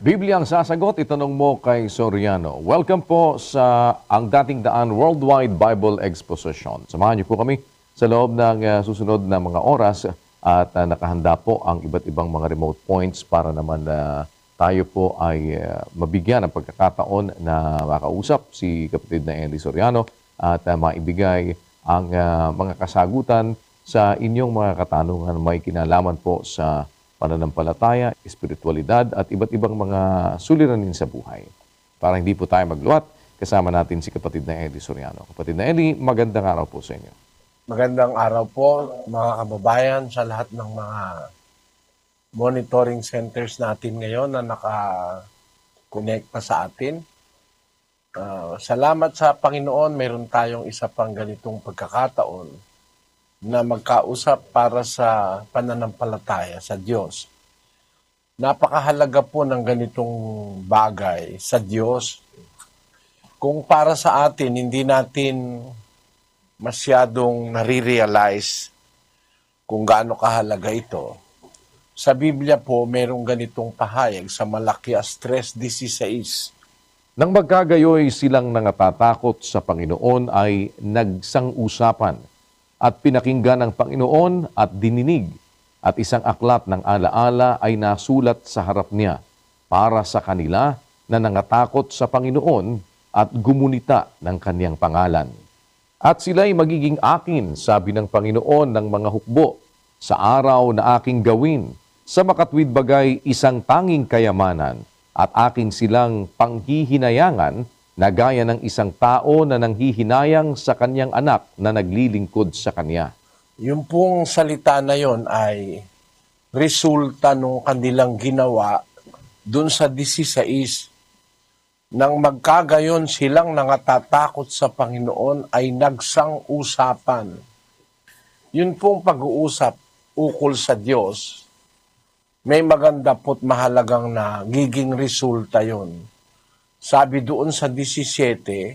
Biblia ang sasagot, itanong mo kay Soriano. Welcome po sa Ang Dating Daan Worldwide Bible Exposition. Samahan niyo po kami sa loob ng susunod na mga oras at nakahanda po ang iba't ibang mga remote points para naman tayo po ay mabigyan ng pagkakataon na makausap si kapatid na Eli Soriano at maibigay ang mga kasagutan sa inyong mga katanungan may kinalaman po sa pananampalataya, espiritualidad at iba't ibang mga suliranin sa buhay. Para hindi po tayo magluwat, kasama natin si kapatid na Eli Soriano. Kapatid na Eli, magandang araw po sa inyo. Magandang araw po mga kababayan sa lahat ng mga monitoring centers natin ngayon na naka-connect pa sa atin. Salamat sa Panginoon, mayroon tayong isa pang ganitong pagkakataon na magkausap para sa pananampalataya sa Diyos. Napakahalaga po ng ganitong bagay sa Diyos. Kung para sa atin, hindi natin masyadong nare-realize kung gaano kahalaga ito. Sa Biblia po, merong ganitong pahayag sa Malakias 3:16. Nang magkagayoy silang nangatatakot sa Panginoon ay nagsang-usapan at pinakinggan ng Panginoon at dininig at isang aklat ng alaala ay nasulat sa harap niya para sa kanila na nangatakot sa Panginoon at gumunita ng kaniyang pangalan. At sila'y magiging akin, sabi ng Panginoon ng mga hukbo, sa araw na aking gawin, sa makatwid bagay isang tanging kayamanan at aking silang panghihinayangan na gaya ng isang tao na nanghihinayang sa kanyang anak na naglilingkod sa kanya. Yung pong salita na yon ay resulta nung kanilang ginawa dun sa 16. Nang magkagayon silang nangatatakot sa Panginoon ay nagsang-usapan. Yun pong pag-uusap ukol sa Diyos, may maganda po't mahalagang nagiging resulta yon. Sabi doon sa 17,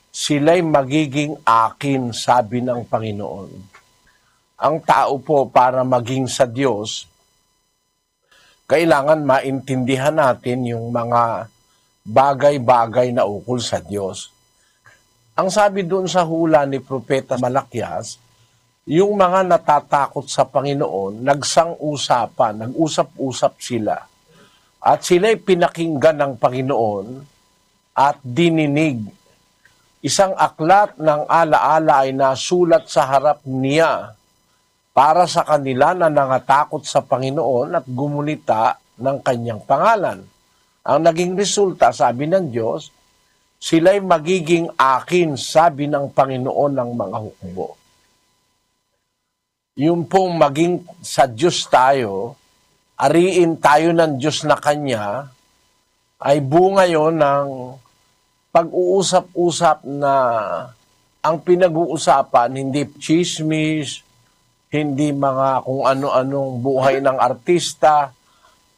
sila'y magiging akin, sabi ng Panginoon. Ang tao po para maging sa Diyos, kailangan maintindihan natin yung mga bagay-bagay na ukol sa Diyos. Ang sabi doon sa hula ni Propeta Malakias, yung mga natatakot sa Panginoon, nagsang-usapan, nag-usap-usap sila. At sila'y pinakinggan ng Panginoon at dininig. Isang aklat ng alaala ay nasulat sa harap niya para sa kanila na nangatakot sa Panginoon at gumunita ng kanyang pangalan. Ang naging resulta, sabi ng Diyos, sila'y magiging akin, sabi ng Panginoon ng mga hukbo. Yung pong maging sa Diyos tayo, ariin tayo ng Diyos na Kanya, ay bunga yon ng pag-uusap-usap na ang pinag-uusapan, hindi chismis, hindi mga kung ano-anong buhay ng artista.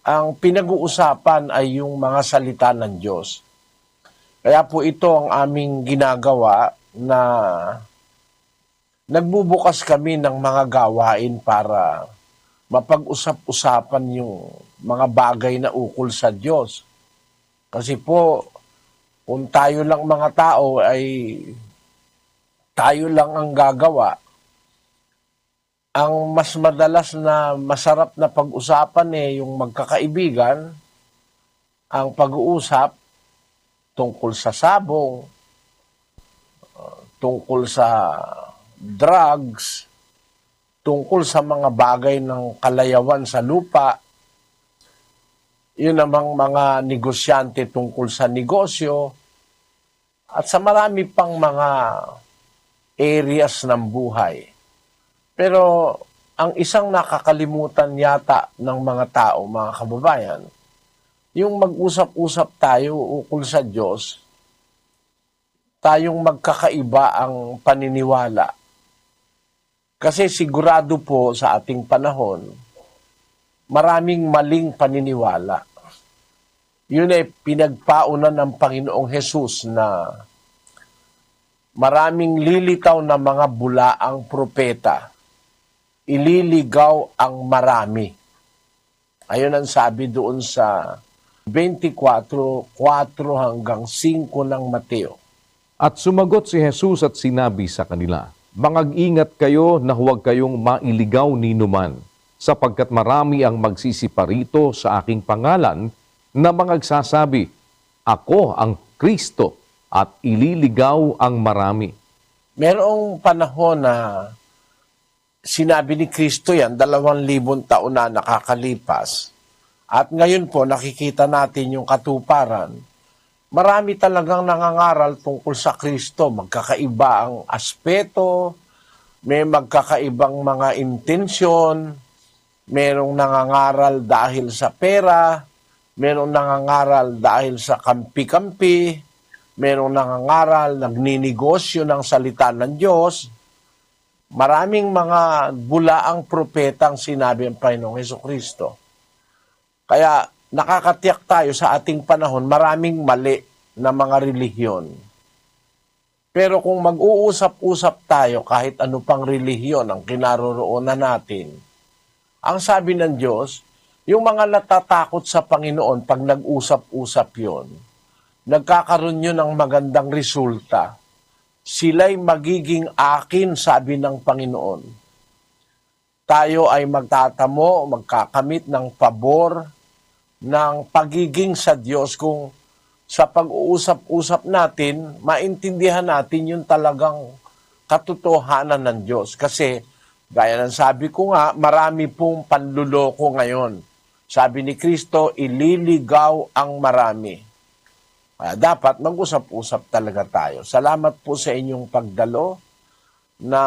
Ang pinag-uusapan ay yung mga salita ng Diyos. Kaya po ito ang aming ginagawa na nagbubukas kami ng mga gawain para mapag-usap-usapan yung mga bagay na ukol sa Diyos. Kasi po, kung tayo lang mga tao ay tayo lang ang gagawa, ang mas madalas na masarap na pag-usapan yung magkakaibigan, ang pag-uusap tungkol sa sabong, tungkol sa drugs, tungkol sa mga bagay ng kalayawan sa lupa, yun namang mga negosyante tungkol sa negosyo, at sa marami pang mga areas ng buhay. Pero ang isang nakakalimutan yata ng mga tao, mga kababayan, yung mag-usap-usap tayo ukol sa Diyos, tayong magkakaiba ang paniniwala. Kasi sigurado po sa ating panahon, maraming maling paniniwala. Yun ay pinagpaunan ng Panginoong Hesus na maraming lilitaw na mga bulaang propeta. Ililigaw ang marami. Ayun ang sabi doon sa 24:4 hanggang 5 ng Mateo. At sumagot si Jesus at sinabi sa kanila, "Mangag-ingat kayo na huwag kayong mailigaw ni numan, sapagkat marami ang magsisiparito sa aking pangalan na mangagsasabi, Ako ang Kristo, at ililigaw ang marami." Merong panahon na sinabi ni Kristo yan, 2,000 taon na nakakalipas. At ngayon po, nakikita natin yung katuparan. Marami talagang nangangaral tungkol sa Kristo. Magkakaiba ang aspeto, may magkakaibang mga intensyon, merong nangangaral dahil sa pera, merong nangangaral dahil sa kampi-kampi, merong nangangaral, nagninegosyo ng salita ng Diyos. Maraming mga bulaang propetang sinabi ang Panginoong Hesukristo. Kaya nakakatiyak tayo sa ating panahon, maraming mali na mga relihiyon. Pero kung mag-uusap-usap tayo kahit ano pang relihiyon ang kinaroroonan natin, ang sabi ng Diyos, yung mga natatakot sa Panginoon pag nag-usap-usap yon, nagkakaroon yun ng magandang resulta. Sila'y magiging akin, sabi ng Panginoon. Tayo ay magtatamo, magkakamit ng pabor, ng pagiging sa Diyos kung sa pag-uusap-usap natin, maintindihan natin yung talagang katotohanan ng Diyos. Kasi, gaya ng sabi ko nga, marami pong panluloko ngayon. Sabi ni Kristo, ililigaw ang marami. Dapat mag-usap-usap talaga tayo. Salamat po sa inyong pagdalo na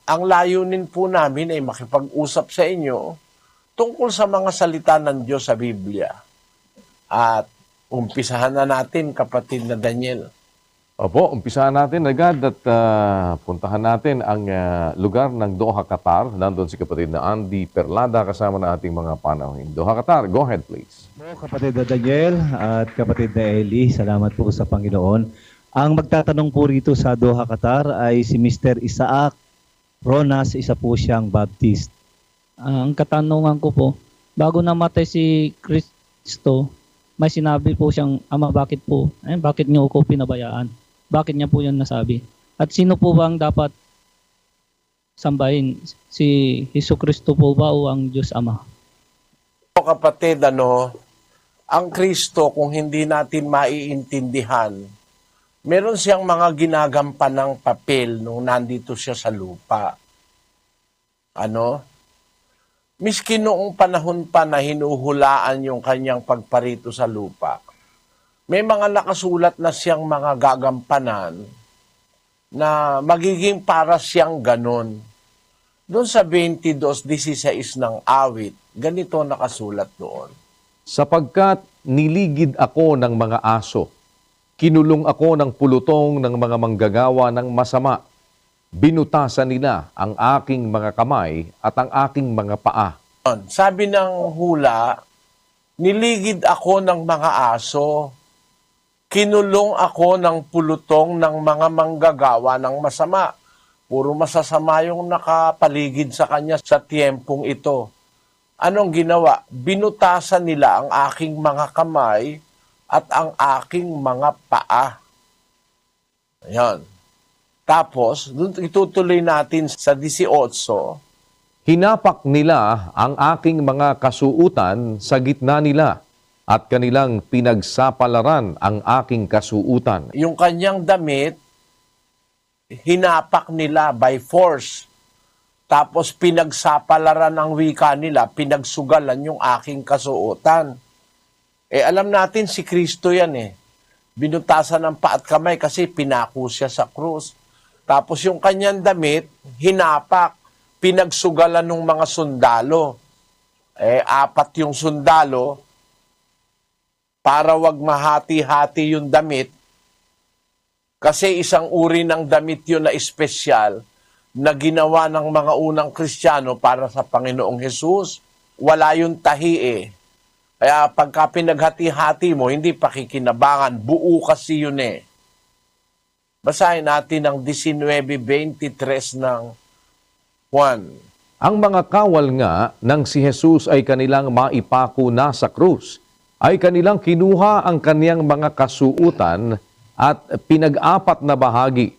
ang layunin po namin ay makipag-usap sa inyo tungkol sa mga salita ng Diyos sa Biblia. At umpisahan na natin, kapatid na Daniel. Opo, umpisahan natin agad at puntahan natin ang lugar ng Doha, Qatar. Nandun si kapatid na Andy Perlada kasama na ating mga panahon. Doha, Qatar, go ahead please. Kapatid na Daniel at kapatid na Eli, salamat po sa Panginoon. Ang magtatanong po rito sa Doha, Qatar ay si Mr. Isaac Ronas, isa po siyang Baptist. Ang katanungan ko po, bago namatay si Kristo, may sinabi po siyang, Ama, bakit po? Bakit niyo ako pinabayaan? Bakit niya po yan nasabi? At sino po ba ang dapat sambahin? Si Hesukristo po ba o ang Diyos Ama? Kapatid, ang Kristo, kung hindi natin maiintindihan, meron siyang mga ginagampanang papel nung nandito siya sa lupa. Miski noong panahon pa na hinuhulaan yung kanyang pagparito sa lupa, may mga nakasulat na siyang mga gagampanan na magiging para siyang ganon. Doon sa 22:16 ng awit, ganito nakasulat doon. Sapagkat niligid ako ng mga aso, kinulong ako ng pulutong ng mga manggagawa ng masama, binutasan nila ang aking mga kamay at ang aking mga paa. Sabi ng hula, niligid ako ng mga aso, kinulong ako ng pulutong ng mga manggagawa ng masama. Puro masasama yung nakapaligid sa kanya sa tiempong ito. Anong ginawa? Binutasan nila ang aking mga kamay at ang aking mga paa. Ayan. Tapos, itutuloy natin sa 18. Hinapak nila ang aking mga kasuutan sa gitna nila at kanilang pinagsapalaran ang aking kasuutan. Yung kanyang damit, hinapak nila by force. Tapos pinagsapalaran ang wika nila, pinagsugalan yung aking kasuotan. Alam natin si Kristo yan Binutasan ng paa at kamay kasi pinako siya sa krus. Tapos yung kanyang damit, hinapak, pinagsugalan ng mga sundalo. 4 yung sundalo, para wag mahati-hati yung damit, kasi isang uri ng damit yun na espesyal na ginawa ng mga unang Kristiyano para sa Panginoong Hesus. Wala yung tahi Kaya pagka pinaghati-hati mo, hindi pakikinabangan, buo kasi yun Basahin natin ang 19:23 ng Juan. Ang mga kawal nga nang si Jesus ay kanilang maipako na sa krus, ay kanilang kinuha ang kaniyang mga kasuutan at pinag-apat na bahagi.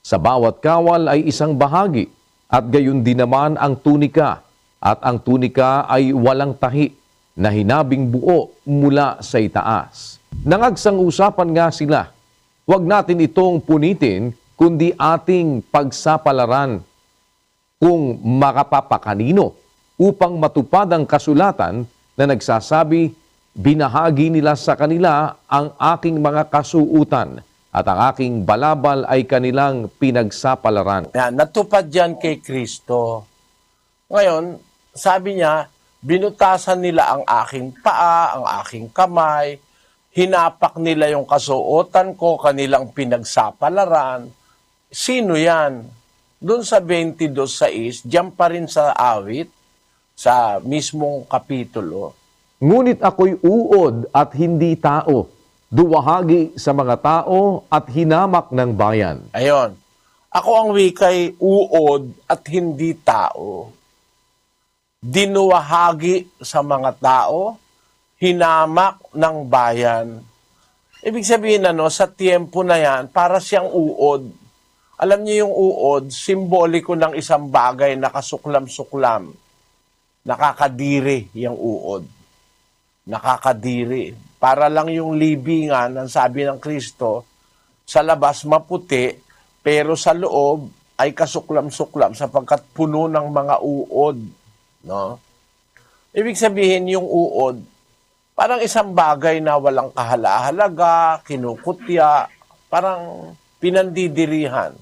Sa bawat kawal ay isang bahagi, at gayon din naman ang tunika, at ang tunika ay walang tahi, na hinabing buo mula sa itaas. Nangagsang-usapan nga sila, huwag natin itong punitin, kundi ating pagsapalaran kung makapapakanino upang matupad ang kasulatan na nagsasabi, binahagi nila sa kanila ang aking mga kasuutan at ang aking balabal ay kanilang pinagsapalaran. Yan, natupad yan kay Kristo. Ngayon, sabi niya, binutasan nila ang aking paa, ang aking kamay, hinapak nila yung kasuotan ko, kanilang pinagsapalaran. Sino yan? Doon sa 22:6, diyan pa rin sa awit, sa mismong kapitulo. Ngunit ako'y uod at hindi tao, duwahagi sa mga tao at hinamak ng bayan. Ayon. Ako ang wikay uod at hindi tao. Dinuwahagi sa mga tao, hinamak ng bayan. Ibig sabihin sa tiempo na yan, para siyang uod. Alam niyo yung uod, simboliko ng isang bagay na kasuklam-suklam. Nakakadiri yung uod. Nakakadiri. Para lang yung libingan, ang sabi ng Kristo, sa labas maputi, pero sa loob ay kasuklam-suklam sapagkat puno ng mga uod. No? Ibig sabihin yung uod, parang isang bagay na walang kahala-halaga, kinukutya, parang pinandidirihan.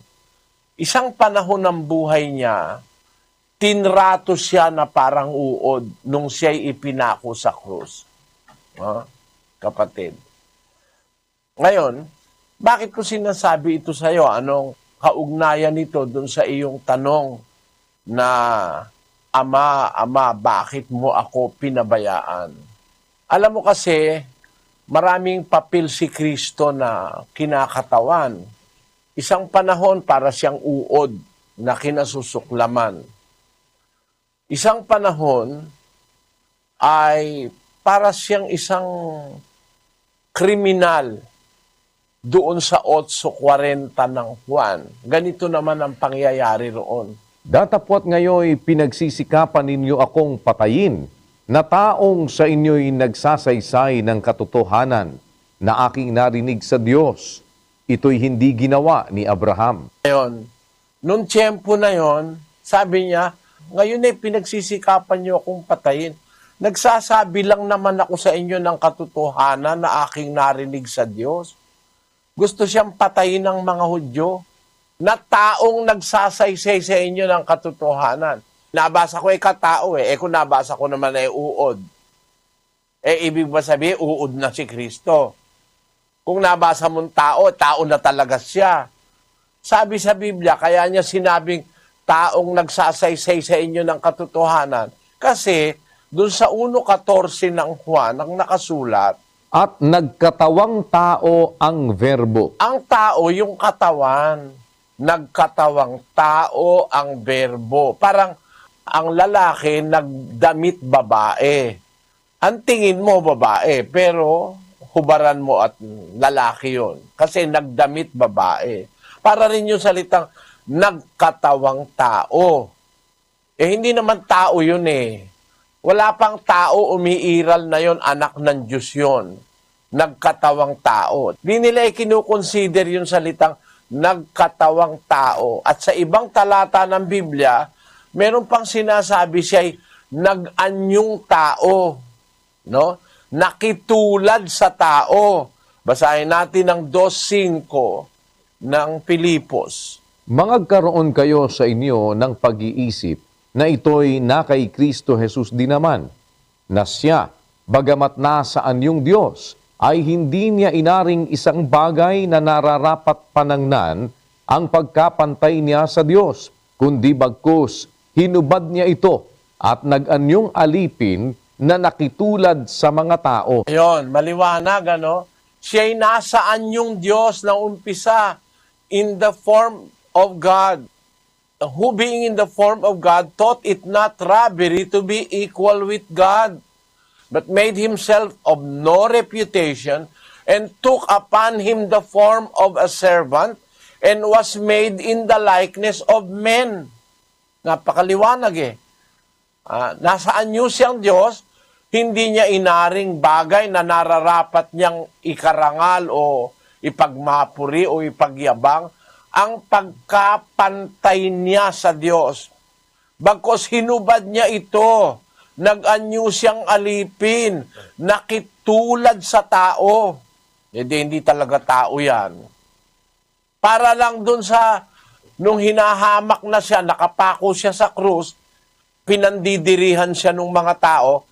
Isang panahon ng buhay niya, tinrato siya na parang uod nung siya'y ipinako sa krus. Kapatid. Ngayon, bakit ko sinasabi ito sa iyo? Anong kaugnayan nito dun sa iyong tanong na, Ama, bakit mo ako pinabayaan? Alam mo kasi, maraming papel si Kristo na kinakatawan. Isang panahon para siyang uod na kinasusuklaman. Isang panahon ay para siyang isang kriminal doon sa 8:40 ng Juan. Ganito naman ang pangyayari roon. Datapwat ngayoy pinagsisikapan ninyo akong patayin, na taong sa inyo'y nagsasaysay ng katotohanan na aking narinig sa Diyos. Ito'y hindi ginawa ni Abraham. Ngayon, nung tiyempo na yon, sabi niya, ngayon pinagsisikapan niyo akong patayin. Nagsasabi lang naman ako sa inyo ng katotohanan na aking narinig sa Diyos. Gusto siyang patayin ng mga Hudyo na taong nagsasaysay sa inyo ng katotohanan. Nabasa ko katao kung nabasa ko naman uod. Ibig ba sabihin, uod na si Kristo? Kung nabasa mong tao, tao na talaga siya. Sabi sa Biblia, kaya niya sinabing taong nagsasaysay sa inyo ng katotohanan. Kasi, dun sa 1:14 ng Juan, ang nakasulat, At nagkatawang tao ang verbo. ang tao, yung katawan. Nagkatawang tao ang verbo. Parang ang lalaki nagdamit babae. Ang tingin mo babae, pero hubaran mo at lalaki yon. Kasi nagdamit babae. Para rin yung salitang nagkatawang tao. Hindi naman tao yun Wala pang tao, umiiral na yon, anak ng Diyos yon. Nagkatawang tao. Di nila kinukonsider yung salitang nagkatawang tao. At sa ibang talata ng Biblia, meron pang sinasabi siya'y nag-anyong tao. No? Nakitulad sa tao. Basahin natin ang 2:5 ng Pilipos. Mangagkaroon kayo sa inyo ng pag-iisip na ito'y na kay Kristo Jesus din naman, na siya, bagamat nasa anyong Diyos, ay hindi niya inaring isang bagay na nararapat panangnan ang pagkapantay niya sa Diyos, kundi bagkus, hinubad niya ito at nag-anyong alipin na nakitulad sa mga tao. Ayun, maliwanag, Siya'y nasaan yung Diyos na umpisa in the form of God. Who being in the form of God thought it not robbery to be equal with God. but made himself of no reputation, and took upon him the form of a servant, and was made in the likeness of men. Napakaliwanag eh. Nasaan niyo siyang Diyos, hindi niya inaring bagay na nararapat niyang ikarangal o ipagmapuri o ipagyabang ang pagkapantay niya sa Diyos. Bagkos hinubad niya ito, nag-anyo siyang alipin, nakitulad sa tao. Hindi talaga tao yan. Para lang dun sa, nung hinahamak na siya, nakapako siya sa krus, pinandidirihan siya ng mga tao,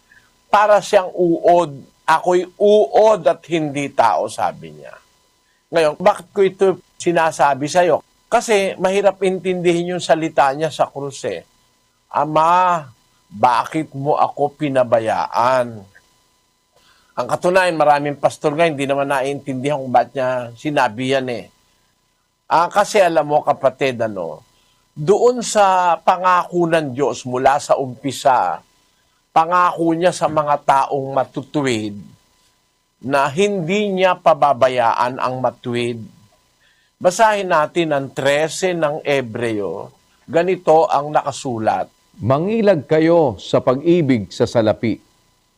para siyang uod. Ako'y uod at hindi tao, sabi niya. Ngayon, bakit ko ito sinasabi sa'yo? Kasi mahirap intindihin yung salita niya sa krus eh. Ama, bakit mo ako pinabayaan? Ang katunayan, maraming pastor nga hindi naman naiintindihan kung bakit niya sinabi yan eh. Kasi alam mo kapatid, doon sa pangako ng Diyos mula sa umpisa, pangako niya sa mga taong matutuwid na hindi niya pababayaan ang matuwid. Basahin natin ang 13 ng Ebreo. Ganito ang nakasulat. Mangilag kayo sa pag-ibig sa salapi.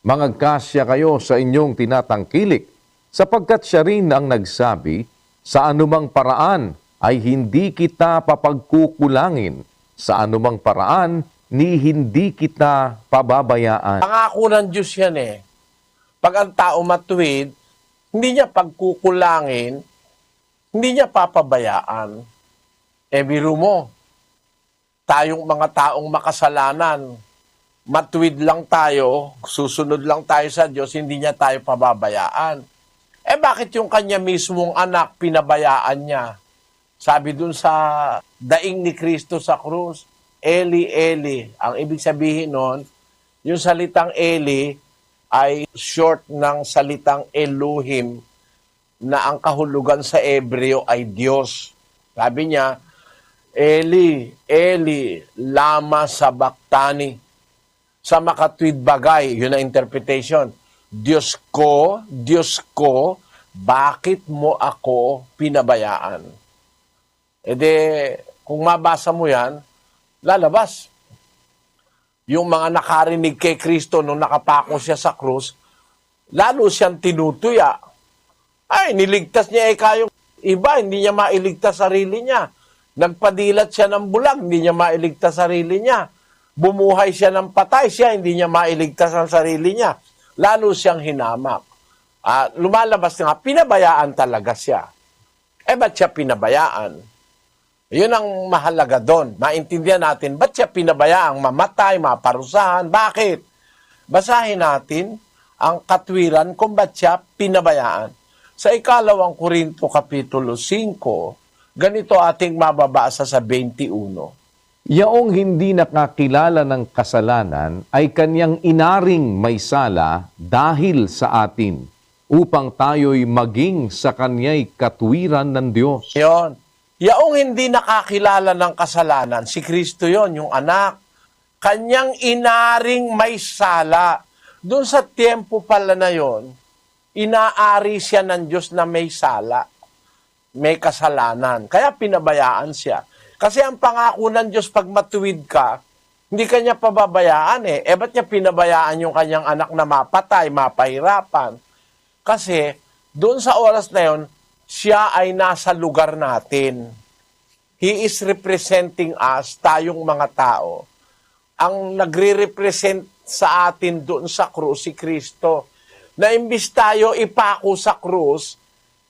Mangagkasya kayo sa inyong tinatangkilik, sapagkat siya rin ang nagsabi, sa anumang paraan ay hindi kita papagkukulangin, sa anumang paraan ni hindi kita pababayaan. Pangako ng Diyos yan eh. Pag ang tao matuwid, hindi niya pagkukulangin, hindi niya papabayaan. Biro mo, tayong mga taong makasalanan, matuwid lang tayo, susunod lang tayo sa Diyos, hindi niya tayo pababayaan. Bakit yung kanya mismong anak, pinabayaan niya? Sabi dun sa daing ni Kristo sa krus, Eli, Eli. Ang ibig sabihin nun, yung salitang Eli ay short ng salitang Elohim na ang kahulugan sa Ebreo ay Diyos. Sabi niya, Eli, Eli, lama sabachthani. Sa makatwid bagay, yun ang interpretation. Diyos ko, bakit mo ako pinabayaan? Kung mabasa mo yan, lalabas. Yung mga nakarinig kay Kristo nung nakapako siya sa krus, lalo siyang tinutuya. Niligtas niya kayong iba, hindi niya mailigtas sarili niya. Nagpadilat siya ng bulag, hindi niya mailigtas sarili niya. Bumuhay siya ng patay siya, hindi niya mailigtas ang sarili niya. Lalo siyang hinamak. Lumalabas nga, pinabayaan talaga siya. Ba't siya pinabayaan? Yun ang mahalaga doon. Maintindihan natin, ba't siya pinabayaang mamatay, maparusahan? Bakit? Basahin natin ang katwiran kung ba't siya pinabayaan. Sa 2 Korinto Kapitulo 5, ganito ating mababasa sa 21. Yaong hindi nakakilala ng kasalanan ay kanyang inaring may sala dahil sa atin, upang tayo'y maging sa kanya'y katwiran ng Diyos. Yun. Yaong hindi nakakilala ng kasalanan, si Kristo yon, yung anak. Kanyang inaring may sala. Doon sa tiempo pala na yon, inaari siya ng Diyos na may sala, may kasalanan. Kaya pinabayaan siya. Kasi ang pangako ng Diyos pag matuwid ka, hindi kanya pababayaan ba't niya pinabayaan yung kanyang anak na mapatay, mapahirapan? Kasi doon sa oras na yon, siya ay nasa lugar natin. He is representing us, tayong mga tao. Ang nagre-represent sa atin doon sa krus, si Kristo. Na imbis tayo ipako sa krus,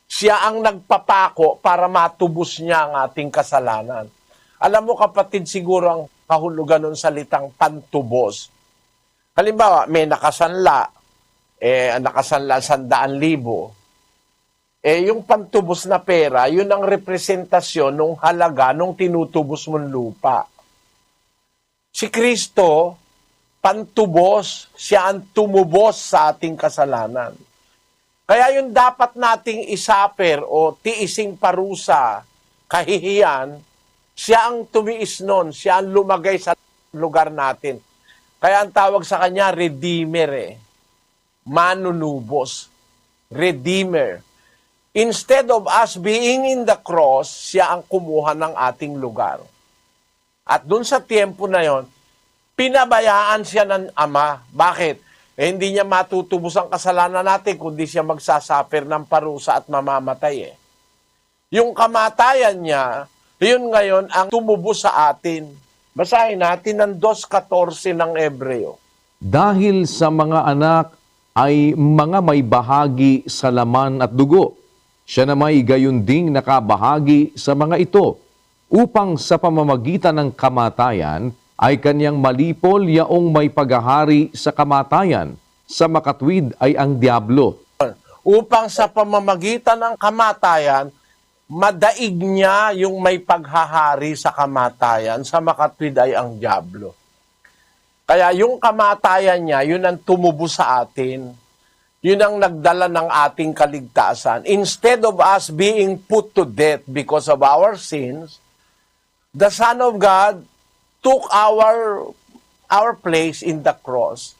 siya ang nagpapako para matubos niya ang ating kasalanan. Alam mo kapatid, siguro ang kahulugan ng salitang pantubos. Halimbawa, may nakasanla, nakasanla 100,000. Yung pantubos na pera, yun ang representasyon ng halaga nung tinutubos mong lupa. Si Kristo, pantubos, siya ang tumubos sa ating kasalanan. Kaya yung dapat nating isaper o tiising parusa, kahihiyan, siya ang tumiis nun, siya ang lumagay sa lugar natin. Kaya ang tawag sa kanya, Redeemer manunubos, redeemer. Instead of us being in the cross, siya ang kumuha ng ating lugar. At dun sa tiempo na yon, pinabayaan siya ng Ama. Bakit? Hindi niya matutubos ang kasalanan natin kundi siya magsasuffer ng parusa at mamamatay. Yung kamatayan niya, yun ngayon ang tumubos sa atin. Basahin natin ang 2:14 ng Hebreo. Dahil sa mga anak ay mga may bahagi sa laman at dugo, siya na may gayon ding nakabahagi sa mga ito, upang sa pamamagitan ng kamatayan ay kanyang malipol yaong may paghahari sa kamatayan, sa makatwid ay ang diablo. Upang sa pamamagitan ng kamatayan, madaig niya yung may paghahari sa kamatayan, sa makatwid ay ang diablo. Kaya yung kamatayan niya, yun ang tumubo sa atin. Yun ang nagdala ng ating kaligtasan. Instead of us being put to death because of our sins, the Son of God took our place in the cross.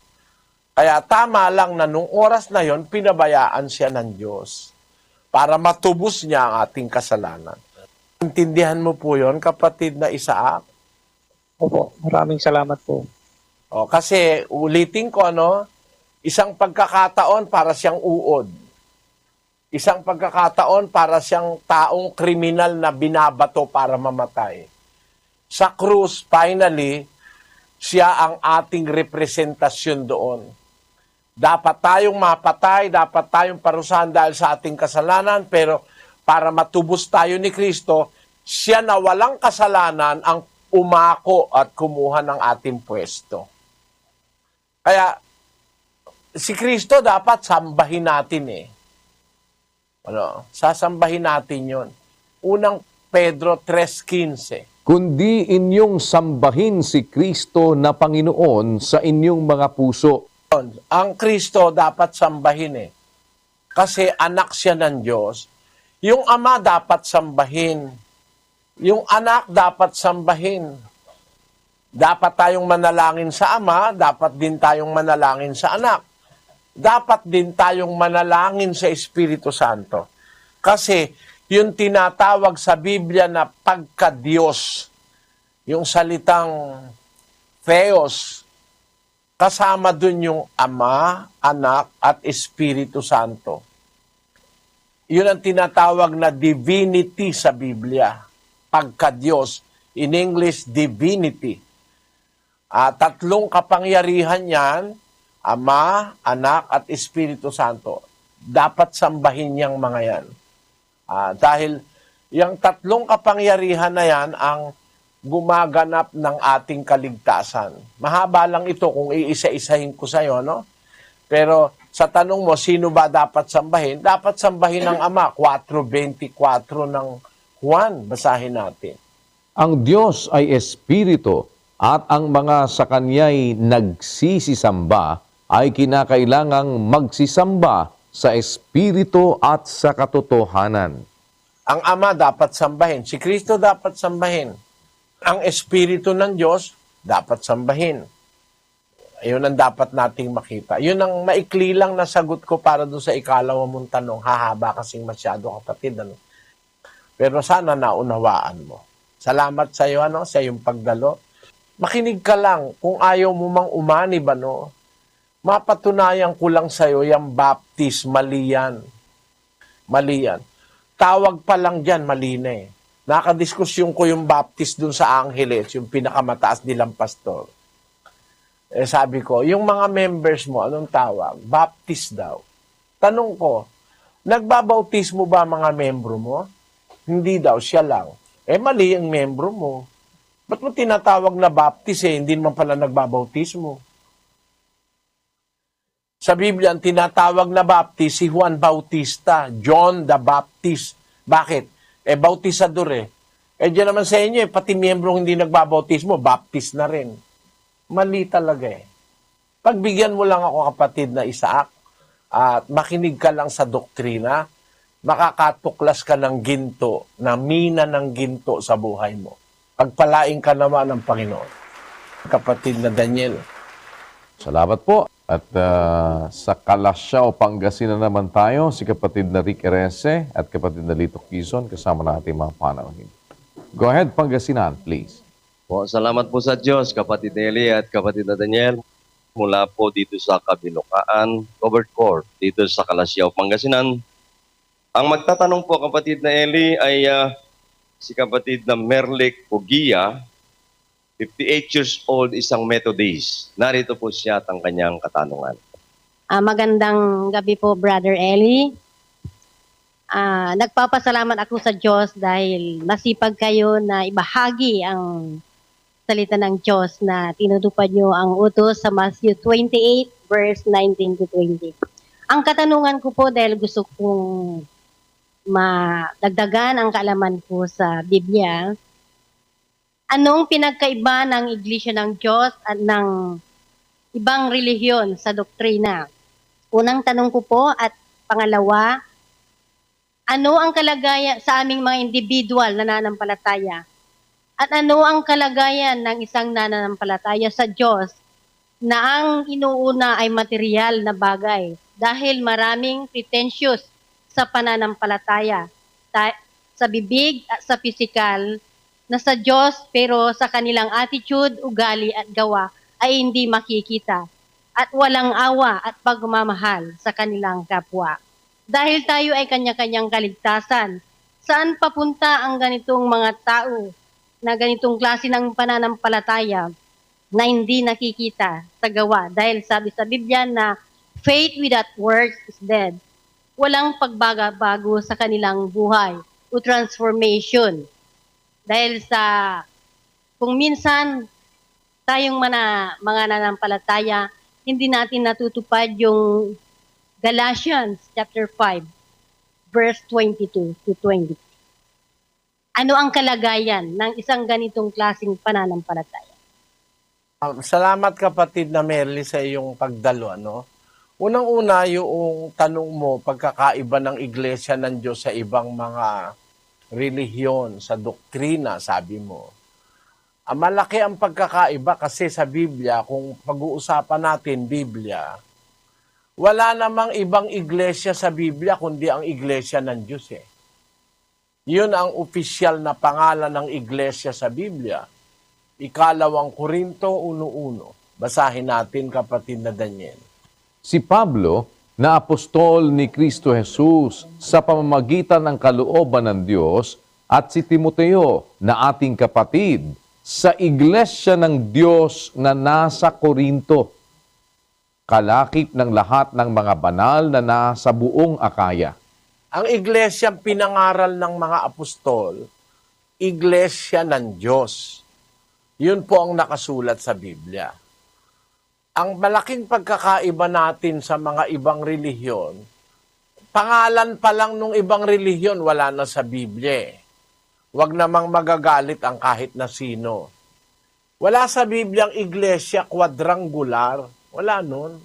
Kaya tama lang na nung oras na yon, pinabayaan siya ng Diyos para matubos niya ang ating kasalanan. Intindihan mo po yon, kapatid na Isaac? Opo, maraming salamat po. O, kasi ulitin ko, isang pagkakataon para siyang uod. Isang pagkakataon para siyang taong kriminal na binabato para mamatay. Sa krus, finally, siya ang ating representasyon doon. Dapat tayong mapatay, dapat tayong parusahan dahil sa ating kasalanan, pero para matubos tayo ni Kristo, siya na walang kasalanan ang umako at kumuha ng ating pwesto. Kaya, si Kristo dapat sambahin natin sasambahin natin yon. Unang Pedro 3:15. Kundi inyong sambahin si Kristo na Panginoon sa inyong mga puso. Ang Kristo dapat sambahin kasi anak siya ng Diyos. Yung Ama dapat sambahin. Yung anak dapat sambahin. Dapat tayong manalangin sa Ama, dapat din tayong manalangin sa anak. Dapat din tayong manalangin sa Espiritu Santo. Kasi yung tinatawag sa Biblia na pagka-Diyos, yung salitang Theos, kasama dun yung Ama, Anak, at Espiritu Santo. Yun ang tinatawag na divinity sa Biblia. Pagka-Diyos. In English, divinity. Tatlong kapangyarihan yan, Ama, Anak, at Espiritu Santo. Dapat sambahin niyang mga yan. Dahil yung tatlong kapangyarihan na yan ang gumaganap ng ating kaligtasan. Mahaba lang ito kung iisa-isahin ko sa iyo, Pero sa tanong mo, sino ba dapat sambahin? Dapat sambahin ng Ama. 4:24 ng Juan. Basahin natin. Ang Diyos ay Espiritu, at ang mga sa Kanya'y nagsisisamba ay kinakailangang magsisamba sa Espiritu at sa katotohanan. Ang Ama dapat sambahin. Si Kristo dapat sambahin. Ang Espiritu ng Diyos dapat sambahin. Ayun ang dapat nating makita. Yun ang maikli lang na sagot ko para doon sa ikalawa mong tanong. Hahaba kasing masyado, kapatid. Pero sana naunawaan mo. Salamat sa iyo, sa iyong pagdalo. Makinig ka lang. Kung ayaw mo mang umanib, mapatunayan ko lang sa iyo yung baptist, mali yan. Mali yan. Tawag pa lang dyan, mali na Nakadiskusyon ko yung baptist dun sa Angeles, yung pinakamataas nilang pastor. Sabi ko, yung mga members mo, anong tawag? Baptist daw. Tanong ko, nagbabautismo ba mga membro mo? Hindi daw, siya lang. Mali ang membro mo. Ba't mo tinatawag na baptist hindi naman pala nagbabautismo? Sa Biblia, ang tinatawag na baptist, si Juan Bautista, John the Baptist. Bakit? Bautisador diyan naman sa inyo, pati miyembro hindi nagbabautismo, baptist na rin. Mali talaga Pagbigyan mo lang ako, kapatid na Isaac, at makinig ka lang sa doktrina, makakatuklas ka ng ginto, na mina ng ginto sa buhay mo. Pagpalain ka naman ng Panginoon. Kapatid na Daniel. Salamat po. At sa Calasiao, Pangasinan naman tayo, si kapatid na Rick Erese at kapatid na Lito Quizon kasama natin mga panauhin. Go ahead, Pangasinan, please. Po, salamat po sa Diyos, kapatid Eli at kapatid na Daniel. Mula po dito sa Kabilukaan, Covered Court, dito sa Calasiao, Pangasinan. Ang magtatanong po, kapatid na Eli, ay si kapatid na Merlick Pugia, 58 years old, isang Methodist. Narito po siya at ang kanyang katanungan. Magandang gabi po, Brother Eli. Nagpapasalamat ako sa Diyos dahil nasipag kayo na ibahagi ang salita ng Diyos na tinutupad nyo ang utos sa Matthew 28, verse 19 to 20. Ang katanungan ko po dahil gusto kong madagdagan ang kaalaman ko sa Biblia, anong pinagkaiba ng Iglesia ng Diyos at ng ibang relihiyon sa doktrina? Unang tanong ko po at pangalawa, ano ang kalagayan sa aming mga individual na nananampalataya? At ano ang kalagayan ng isang nananampalataya sa Diyos na ang inuuna ay material na bagay dahil maraming pretentious sa pananampalataya sa bibig at sa pisikal na sa Diyos pero sa kanilang attitude, ugali at gawa ay hindi makikita at walang awa at pagmamahal sa kanilang kapwa. Dahil tayo ay kanya-kanyang kaligtasan, saan papunta ang ganitong mga tao na ganitong klase ng pananampalataya na hindi nakikita sa gawa? Dahil sabi sa Biblia na faith without works is dead. Walang pagbabago sa kanilang buhay o transformation. Dahil sa, kung minsan tayong mga nananampalataya, hindi natin natutupad yung Galatians chapter 5, verse 22 to 20. Ano ang kalagayan ng isang ganitong klaseng pananampalataya? Salamat kapatid na Merly sa iyong pagdalo. Unang-una yung tanong mo, pagkakaiba ng iglesia ng Diyos sa ibang mga relihiyon, sa doktrina, sabi mo. Malaki ang pagkakaiba kasi sa Biblia, kung pag-uusapan natin Biblia, wala namang ibang iglesia sa Biblia kundi ang iglesia ng Diyos eh. Yun ang opisyal na pangalan ng iglesia sa Biblia. Ikalawang Korinto 1:1. Basahin natin kapatid na Daniel. Si Pablo, na apostol ni Kristo Jesus sa pamamagitan ng kalooban ng Diyos, at si Timoteo, na ating kapatid, sa iglesia ng Diyos na nasa Korinto, kalakip ng lahat ng mga banal na nasa buong Akaya. Ang iglesia pinangaral ng mga apostol, iglesia ng Diyos. Yun po ang nakasulat sa Biblia. Ang malaking pagkakaiba natin sa mga ibang relihiyon, pangalan pa lang nung ibang relihiyon wala na sa Biblia. Huwag namang magagalit ang kahit na sino. Wala sa Biblia ang iglesia quadrangular. Wala nun.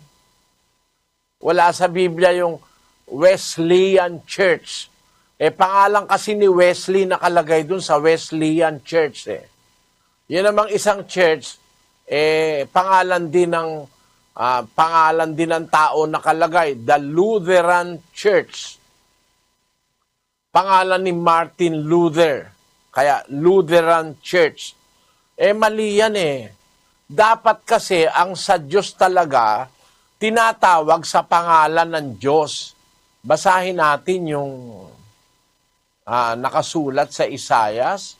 Wala sa Biblia yung Wesleyan Church. Pangalan kasi ni Wesley nakalagay dun sa Wesleyan Church. Yun namang isang church, pangalan din ng tao nakalagay, the Lutheran Church. Pangalan ni Martin Luther, kaya Lutheran Church. Mali yan Dapat kasi ang sa Diyos talaga, tinatawag sa pangalan ng Diyos. Basahin natin yung nakasulat sa Isaias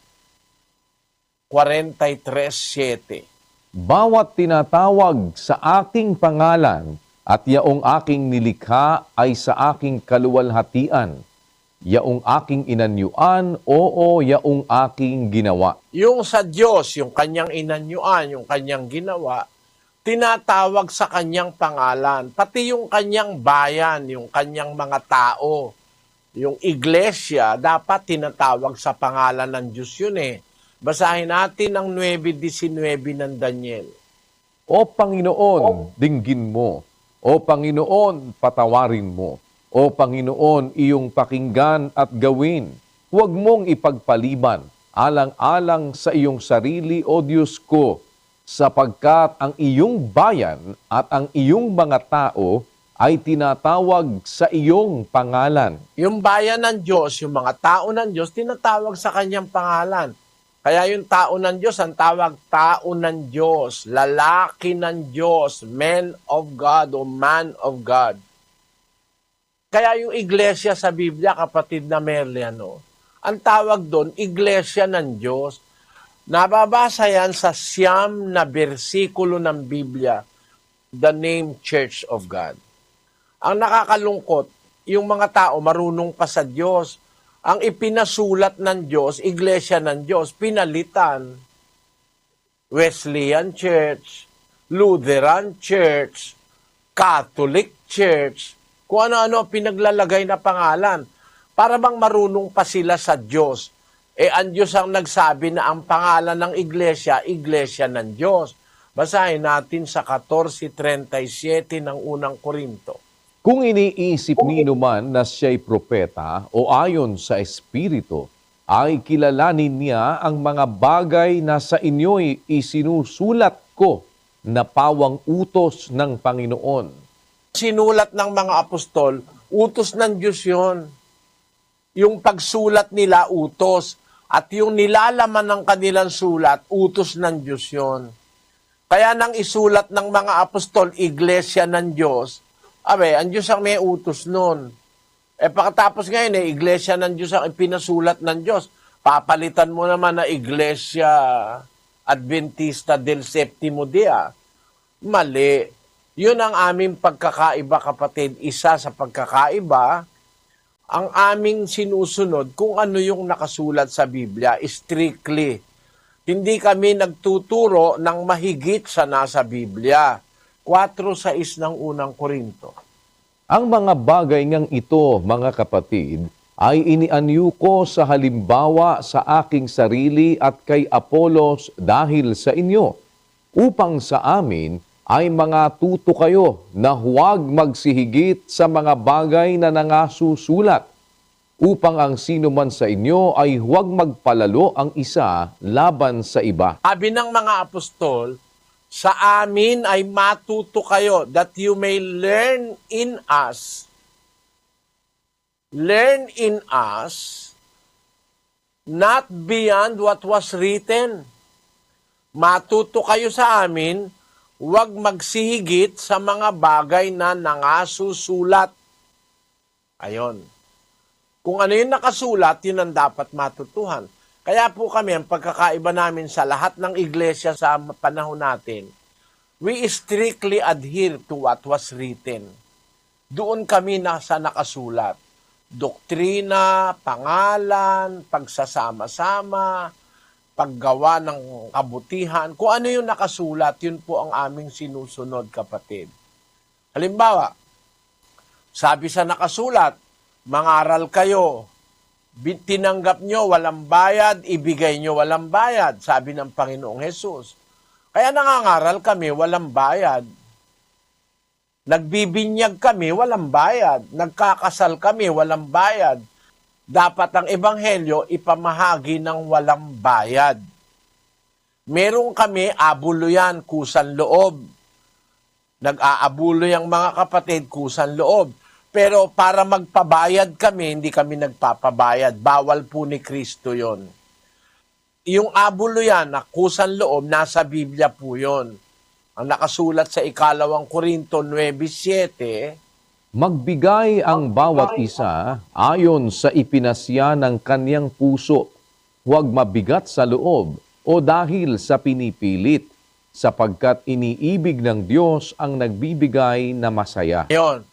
43:7. Bawat tinatawag sa aking pangalan at yaong aking nilikha ay sa aking kaluwalhatian. Yaong aking inanyuan, oo, yaong aking ginawa. Yung sa Diyos, yung kanyang inanyuan, yung kanyang ginawa, tinatawag sa kanyang pangalan. Pati yung kanyang bayan, yung kanyang mga tao, yung iglesia, dapat tinatawag sa pangalan ng Diyos yun Basahin natin ang 9:19 ng Daniel. O Panginoon, dinggin mo. O Panginoon, patawarin mo. O Panginoon, iyong pakinggan at gawin. Huwag mong ipagpaliban, alang-alang sa iyong sarili, O Diyos ko, sapagkat ang iyong bayan at ang iyong mga tao ay tinatawag sa iyong pangalan. Yung bayan ng Diyos, yung mga tao ng Diyos, tinatawag sa kanyang pangalan. Kaya yung tao ng Diyos, ang tawag tao ng Diyos, lalaki ng Diyos, man of God o man of God. Kaya yung iglesia sa Biblia, kapatid na Merliano, ang tawag doon, iglesia ng Diyos. Nababasa yan sa 9 na bersikulo ng Biblia, the name Church of God. Ang nakakalungkot, yung mga tao marunong pa sa Diyos. Ang ipinasulat ng Diyos, iglesia ng Diyos, pinalitan. Wesleyan Church, Lutheran Church, Catholic Church, kung ano-ano pinaglalagay na pangalan. Para bang marunong pa sila sa Diyos. Ang Diyos ang nagsabi na ang pangalan ng iglesia, iglesia ng Diyos. Basahin natin sa 14:37 ng unang Korinto. Kung iniisip nino man na siya'y propeta o ayon sa Espiritu, ay kilalanin niya ang mga bagay na sa inyo'y isinusulat ko na pawang utos ng Panginoon. Sinulat ng mga apostol, utos ng Diyos yun. Yung pagsulat nila, utos. At yung nilalaman ng kanilang sulat, utos ng Diyos yun. Kaya nang isulat ng mga apostol, iglesia ng Diyos, ang Diyos ang may utos nun. Pagkatapos ngayon, iglesia ng Diyos ang ipinasulat ng Diyos. Papalitan mo naman na Iglesia Adventista del Septimo Dia. Mali. Yun ang aming pagkakaiba, kapatid. Isa sa pagkakaiba, ang aming sinusunod kung ano yung nakasulat sa Biblia, strictly. Hindi kami nagtuturo ng mahigit sa nasa Biblia. 4:6 ng unang Korinto. Ang mga bagay ngang ito, mga kapatid, ay inianyo ko sa halimbawa sa aking sarili at kay Apolos dahil sa inyo, upang sa amin ay mga tuto kayo na huwag magsihigit sa mga bagay na nangasusulat, upang ang sino man sa inyo ay huwag magpalalo ang isa laban sa iba. Sabi ng mga apostol, sa amin ay matuto kayo that you may learn in us. Learn in us, not beyond what was written. Matuto kayo sa amin, huwag magsihigit sa mga bagay na nangasusulat. Ayon. Kung ano yung nakasulat, yun ang dapat matutuhan. Kaya po kami, ang pagkakaiba namin sa lahat ng iglesia sa panahon natin, we strictly adhere to what was written. Doon kami nasa nakasulat. Doktrina, pangalan, pagsasama-sama, paggawa ng kabutihan. Kung ano yung nakasulat, yun po ang aming sinusunod, kapatid. Halimbawa, sabi sa nakasulat, mangaral kayo, tinanggap nyo walang bayad, ibigay nyo walang bayad, sabi ng Panginoong Hesus. Kaya nangangaral kami, walang bayad. Nagbibinyag kami, walang bayad. Nagkakasal kami, walang bayad. Dapat ang ebanghelyo ipamahagi ng walang bayad. Meron kami abuluyan, kusang loob. Nag-aabuloy ang mga kapatid, kusang loob. Pero para magpabayad kami, hindi kami nagpapabayad. Bawal po ni Kristo yon. Yung abuluyan na kusang loob, nasa Biblia po yon. Ang nakasulat sa 2 Korinto 9:7, Magbigay ang bawat isa ayon sa ipinasya ng kanyang puso, huwag mabigat sa loob o dahil sa pinipilit, sapagkat iniibig ng Diyos ang nagbibigay na masaya. Yon.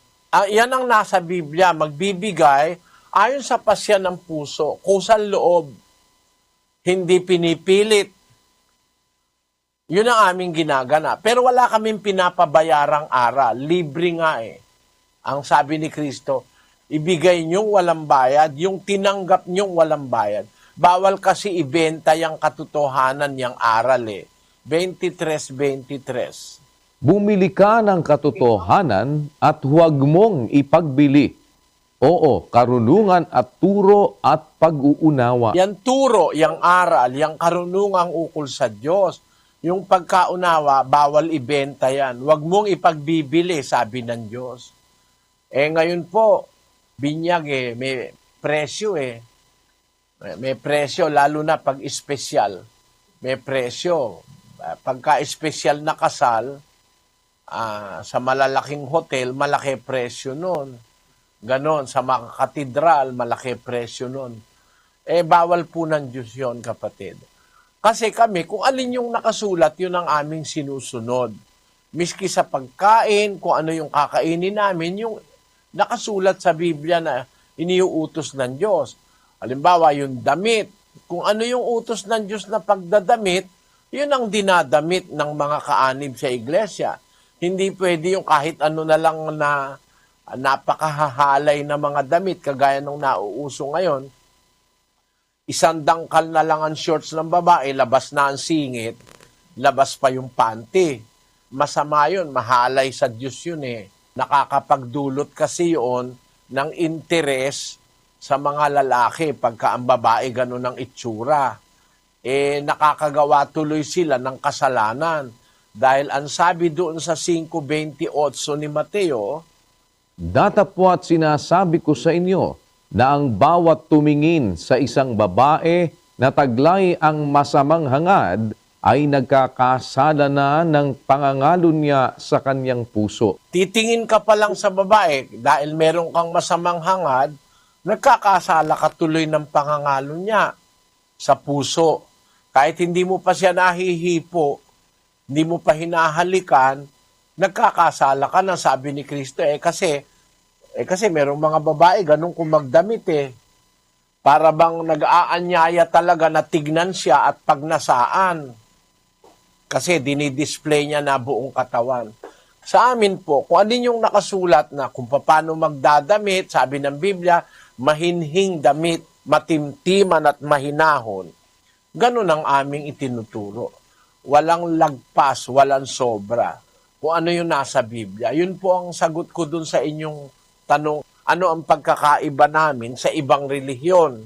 Yan ang nasa Biblia, magbibigay ayon sa pasya ng puso, kusang loob, hindi pinipilit. Yun ang aming ginagana. Pero wala kaming pinapabayarang aral, libre nga eh. Ang sabi ni Kristo, ibigay niyong walang bayad, yung tinanggap niyong walang bayad. Bawal kasi ibenta yung katotohanan niyang aral eh. 23:23. Bumili ka ng katotohanan at huwag mong ipagbili. Oo, karunungan at turo at pag-uunawa. Yang turo, yang aral, yang karunungang ukol sa Diyos. Yung pagkaunawa, bawal ibenta yan. Huwag mong ipagbibili, sabi ng Diyos. Ngayon po, binyag may presyo May presyo, lalo na pag espesyal. May presyo. Pagka-espesyal na kasal, sa malalaking hotel, malaki presyo nun. Ganon, sa mga katedral, malaki presyo nun. Bawal po ng Diyos yun, kapatid. Kasi kami, kung alin yung nakasulat, yun ang aming sinusunod. Miski sa pagkain, kung ano yung kakainin namin, yung nakasulat sa Biblia na iniuutos ng Diyos. Halimbawa, yung damit. Kung ano yung utos ng Diyos na pagdadamit, yun ang dinadamit ng mga kaanib sa iglesia. Hindi pwede yung kahit ano na lang na napakahahalay na mga damit, kagaya nung nauuso ngayon. Isang dangkal na lang ang shorts ng babae, labas na ang singit, labas pa yung panty. Masama yun, mahalay sa Diyos yun Nakakapagdulot kasi yun ng interes sa mga lalaki pagka ang babae ganun ang itsura. Nakakagawa tuloy sila ng kasalanan. Dahil ang sabi doon sa 5:28 ni Mateo, Datapwat sinasabi ko sa inyo, na ang bawat tumingin sa isang babae na taglay ang masamang hangad ay nagkakasala na ng pangangalo niya sa kanyang puso. titingin ka pa lang sa babae dahil meron kang masamang hangad, nagkakasala ka tuloy ng pangangalo niya sa puso. Kahit hindi mo pa siya nahihipo, hindi mo pa hinahalikan, nagkakasala ka na, sabi ni Kristo. Kasi merong mga babae, ganun kung magdamit Para bang nag-aanyaya talaga na tignan siya at pagnasaan. Kasi dinidisplay niya na buong katawan. Sa amin po, kung alin yung nakasulat na kung paano magdadamit, sabi ng Biblia, mahinhing damit, matimtiman at mahinahon. Ganun ang aming itinuturo. Walang lagpas, walang sobra. Kung ano yung nasa Biblia. Yun po ang sagot ko dun sa inyong tanong, ano ang pagkakaiba namin sa ibang relihiyon?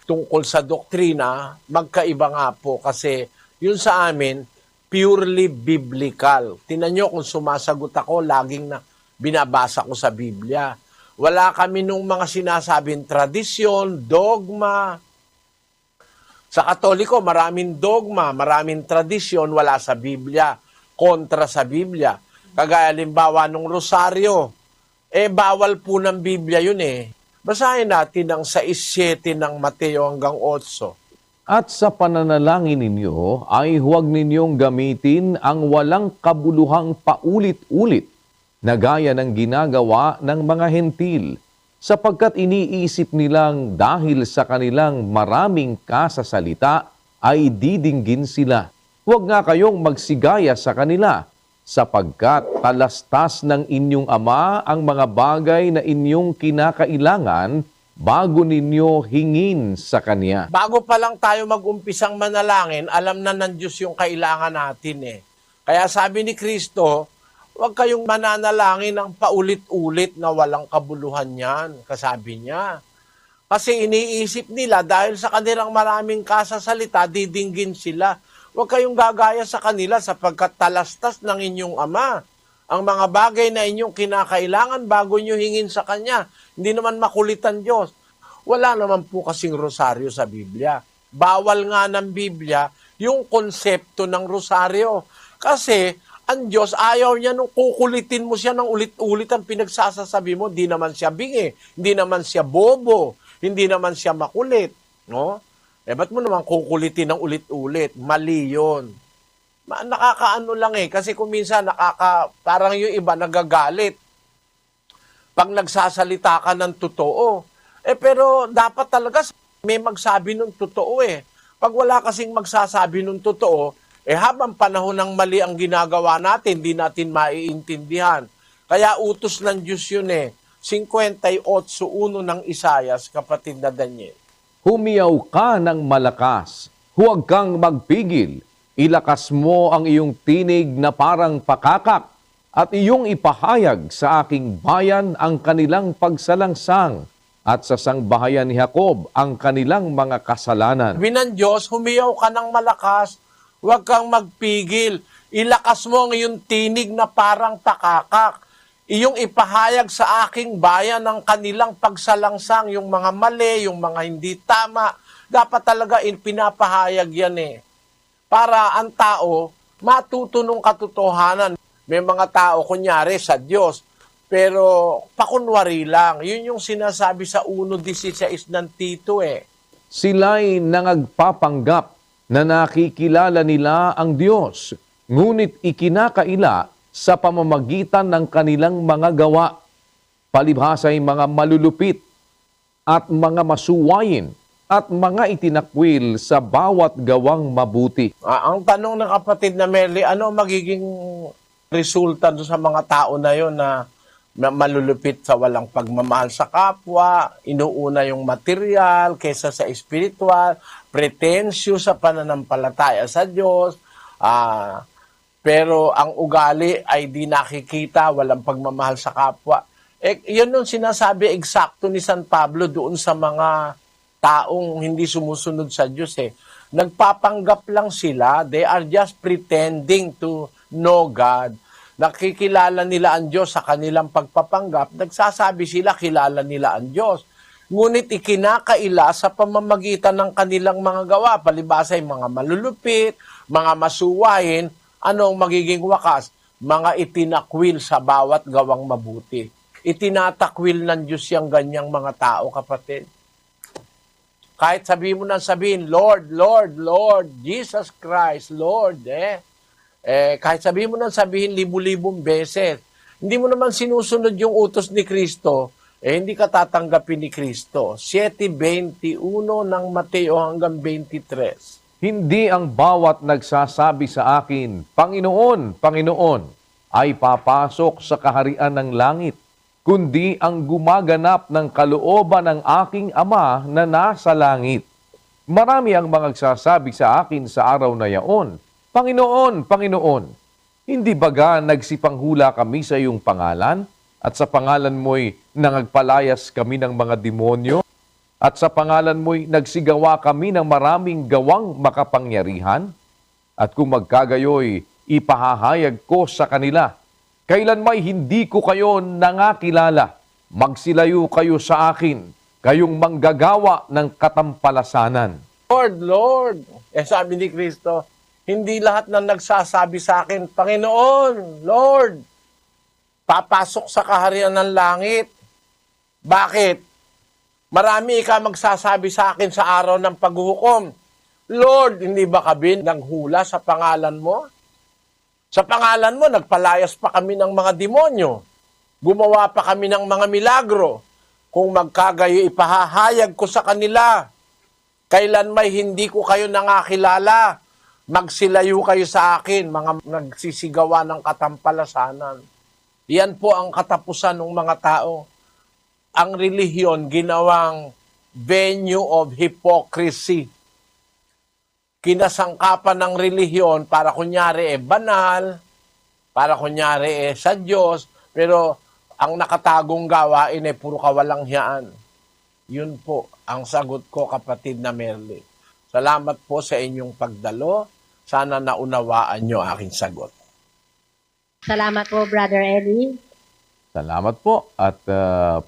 Tungkol sa doktrina, magkaiba nga po kasi yun sa amin, purely biblical. Tingnan nyo kung sumasagot ako, laging na binabasa ko sa Biblia. Wala kami nung mga sinasabing tradisyon, dogma. Sa Katoliko, maraming dogma, maraming tradisyon, wala sa Biblia, kontra sa Biblia. Kagaya limbawa nung rosaryo, bawal po ng Biblia yun Basahin natin ang 6:7 ng Mateo hanggang 8. At sa pananalangin ninyo ay huwag ninyong gamitin ang walang kabuluhang paulit-ulit na gaya ng ginagawa ng mga hentil, sapagkat iniisip nilang dahil sa kanilang maraming kasasalita ay didinggin sila. Huwag nga kayong magsigaya sa kanila, sapagkat talastas ng inyong ama ang mga bagay na inyong kinakailangan bago ninyo hingin sa Kanya. Bago pa lang tayo mag-umpisang manalangin, alam na ng Diyos yung kailangan natin Kaya sabi ni Kristo, huwag kayong mananalangin ng paulit-ulit na walang kabuluhan yan, kasabi niya. Kasi iniisip nila dahil sa kanilang maraming kasasalita, didinggin sila. Huwag kayong gagaya sa kanila sapagkat talastas ng inyong ama ang mga bagay na inyong kinakailangan bago nyo hingin sa Kanya. Hindi naman makulitan Diyos. Wala naman po kasing rosaryo sa Biblia. Bawal nga ng Biblia yung konsepto ng rosaryo. Kasi ang Diyos ayaw niya nung kukulitin mo siya ng ulit-ulit ang pinagsasasabi mo. Hindi naman siya bingi, hindi naman siya bobo, hindi naman siya makulit. No? Ba't mo naman kukulitin ng ulit-ulit? Mali yun. Nakakaano lang kasi kung minsan parang yung iba nagagalit pag nagsasalita ka ng totoo. Pero dapat talaga may magsabi ng totoo Pag wala kasing magsasabi ng totoo, habang panahon ng mali ang ginagawa natin, di natin maiintindihan. Kaya utos ng Diyos yun 58:1 ng Isaias, kapatid na Daniel. Humiyaw ka ng malakas, huwag kang magpigil. Ilakas mo ang iyong tinig na parang pakakak at iyong ipahayag sa aking bayan ang kanilang pagsalangsang at sa sangbahayan ni Jacob ang kanilang mga kasalanan. Sabi ng Diyos, humiyaw ka ng malakas, Huwag kang magpigil. Ilakas mo ang iyong tinig na parang pakakak. Iyong ipahayag sa aking bayan ang kanilang pagsalangsang, yung mga mali, yung mga hindi tama. Dapat talaga pinapahayag yan para ang tao matuto ng katotohanan. May mga tao, kunyari, sa Diyos, pero pakunwari lang. Yun yung sinasabi sa 1:16 ng Tito Sila'y nangagpapanggap na nakikilala nila ang Diyos, ngunit ikinakaila sa pamamagitan ng kanilang mga gawa, palibhasa'y mga malulupit at mga masuwayin at mga itinakwil sa bawat gawang mabuti. Ang tanong ng kapatid na Merly, ano magiging resulta doon sa mga tao na yon na malulupit sa walang pagmamahal sa kapwa, inuuna yung material kaysa sa espiritual, pretensyo sa pananampalataya sa Diyos, pero ang ugali ay di nakikita, walang pagmamahal sa kapwa. Yun yung sinasabi eksakto ni San Pablo doon sa mga taong hindi sumusunod sa Diyos Nagpapanggap lang sila, they are just pretending to know God. Nakikilala nila ang Diyos sa kanilang pagpapanggap, nagsasabi sila kilala nila ang Diyos. Ngunit ikinakaila sa pamamagitan ng kanilang mga gawa, palibhasa ay mga malulupit, mga masuwayin, anong magiging wakas? Mga itinakwil sa bawat gawang mabuti. Itinatakwil ng Diyos yung ganyang mga tao, kapatid. Kahit sabihin mo nang sabihin, Lord, Lord, Lord, Jesus Christ, Lord, kahit sabihin mo nang sabihin libu-libong beses, hindi mo naman sinusunod yung utos ni Kristo, hindi ka tatanggapin ni Kristo. 7:21 ng Mateo hanggang 23. Hindi ang bawat nagsasabi sa akin, Panginoon, Panginoon, ay papasok sa kaharian ng langit, kundi ang gumaganap ng kalooban ng aking Ama na nasa langit. Marami ang mga nagsasabi sa akin sa araw na yaon, Panginoon, Panginoon, hindi baga nagsipanghula kami sa iyong pangalan? At sa pangalan mo'y nangagpalayas kami ng mga demonyo? At sa pangalan mo'y nagsigawa kami ng maraming gawang makapangyarihan? At kung magkagayoy, ipahahayag ko sa kanila, kailan may hindi ko kayo nangakilala, magsilayo kayo sa akin, kayong manggagawa ng katampalasanan. Lord, Lord, sabi ni Kristo, hindi lahat na nagsasabi sa akin, Panginoon, Lord, papasok sa kaharian ng langit. Bakit? Marami ka magsasabi sa akin sa araw ng paghuhukom, Lord, hindi ba kami nanghula sa pangalan mo? Sa pangalan mo, nagpalayas pa kami ng mga demonyo. Gumawa pa kami ng mga milagro. Kung magkagayo, ipahahayag ko sa kanila. Kailan may hindi ko kayo nangakilala, magsilayo kayo sa akin, mga nagsisigawa ng katampalasanan. Yan po ang katapusan ng mga tao. Ang relihiyon ginawang venue of hypocrisy. Kinasangkapan ng relihiyon para kunyari banal, para kunyari sa Diyos, pero ang nakatagong gawain puro kawalanghiyaan. Yun po ang sagot ko, kapatid na Merly. Salamat po sa inyong pagdalo. Sana naunawaan nyo aking sagot. Salamat po, Brother Eli. Salamat po at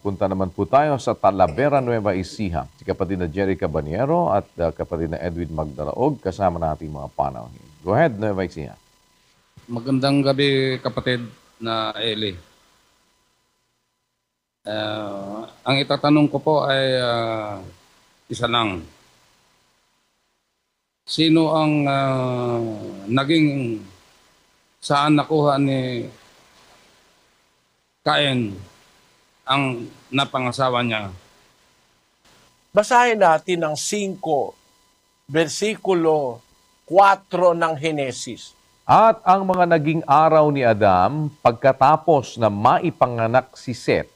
punta naman po tayo sa Talavera, Nueva Ecija. Si kapatid na Jerry Cabaniero at kapatid na Edwin Magdaraog kasama nating mga panauhin. Go ahead, Nueva Ecija. Magandang gabi, kapatid na Eli. Ang itatanong ko po ay isa lang. Sino ang naging saan nakuha ni Cain ang napangasawa niya? Basahin natin ang 5, versikulo 4 ng Henesis. At ang mga naging araw ni Adam pagkatapos na maipanganak si Seth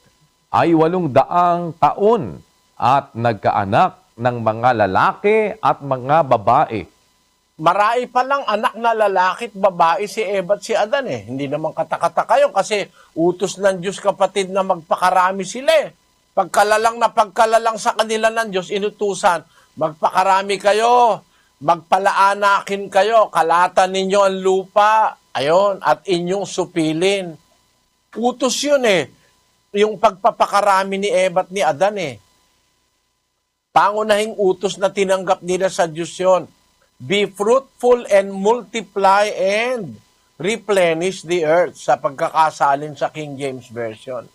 ay 800 taon at nagkaanak ng mga lalaki at mga babae. Marami pa lang anak na lalaki at babae si Eva at si Adan Hindi naman katakataka yun kasi utos ng Diyos, kapatid, na magpakarami sila Pagkalalang sa kanila ng Diyos, inutusan, magpakarami kayo, magpalaanakin kayo, kalatan ninyo ang lupa, ayon, at inyong supilin. Utos yun eh. Yung pagpapakarami ni Eva at ni Adan eh. Pangunahing utos na tinanggap nila sa Diyos yun. Be fruitful and multiply and replenish the earth sa pagkakasalin sa King James Version.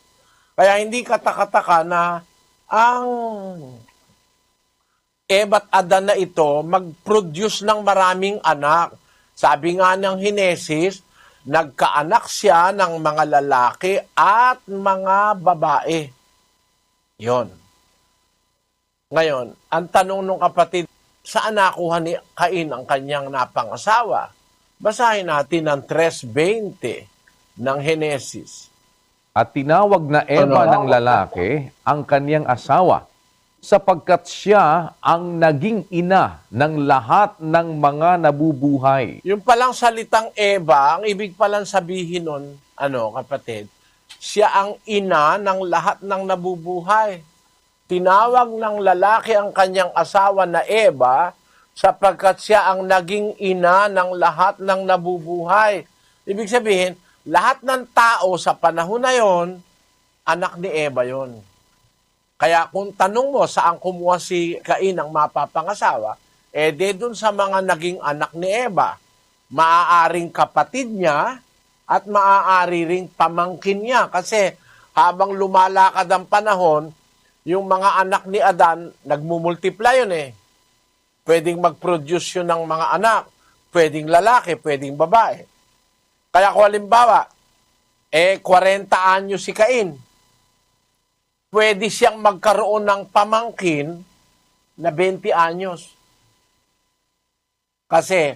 Kaya hindi katakataka na ang Eva at Adan na ito mag-produce ng maraming anak. Sabi nga ng Henesis, nagkaanak siya ng mga lalaki at mga babae. Yon. Ngayon, ang tanong ng kapatid, saan nakuha ni Cain ang kanyang napangasawa? Basahin natin ang 3:20 ng Henesis. At tinawag na Eva ng lalaki ang kaniyang asawa, sapagkat siya ang naging ina ng lahat ng mga nabubuhay. Yung palang salitang Eva, ang ibig palang sabihin nun, kapatid, siya ang ina ng lahat ng nabubuhay. Tinawag ng lalaki ang kanyang asawa na Eva, sapagkat siya ang naging ina ng lahat ng nabubuhay. Ibig sabihin, lahat ng tao sa panahon na yon, anak ni Eva yon. Kaya kung tanong mo saan kumuha si Cain ng mapapangasawa, dun sa mga naging anak ni Eva, maaaring kapatid niya at maaari ring pamangkin niya. Kasi habang lumalakad ang panahon, yung mga anak ni Adan, nagmumultiply yun eh. Pwedeng mag-produce yun ng mga anak. Pwedeng lalaki, pwedeng babae. Kaya kung halimbawa, 40 anyo si Cain, pwede siyang magkaroon ng pamangkin na 20 anyos. Kasi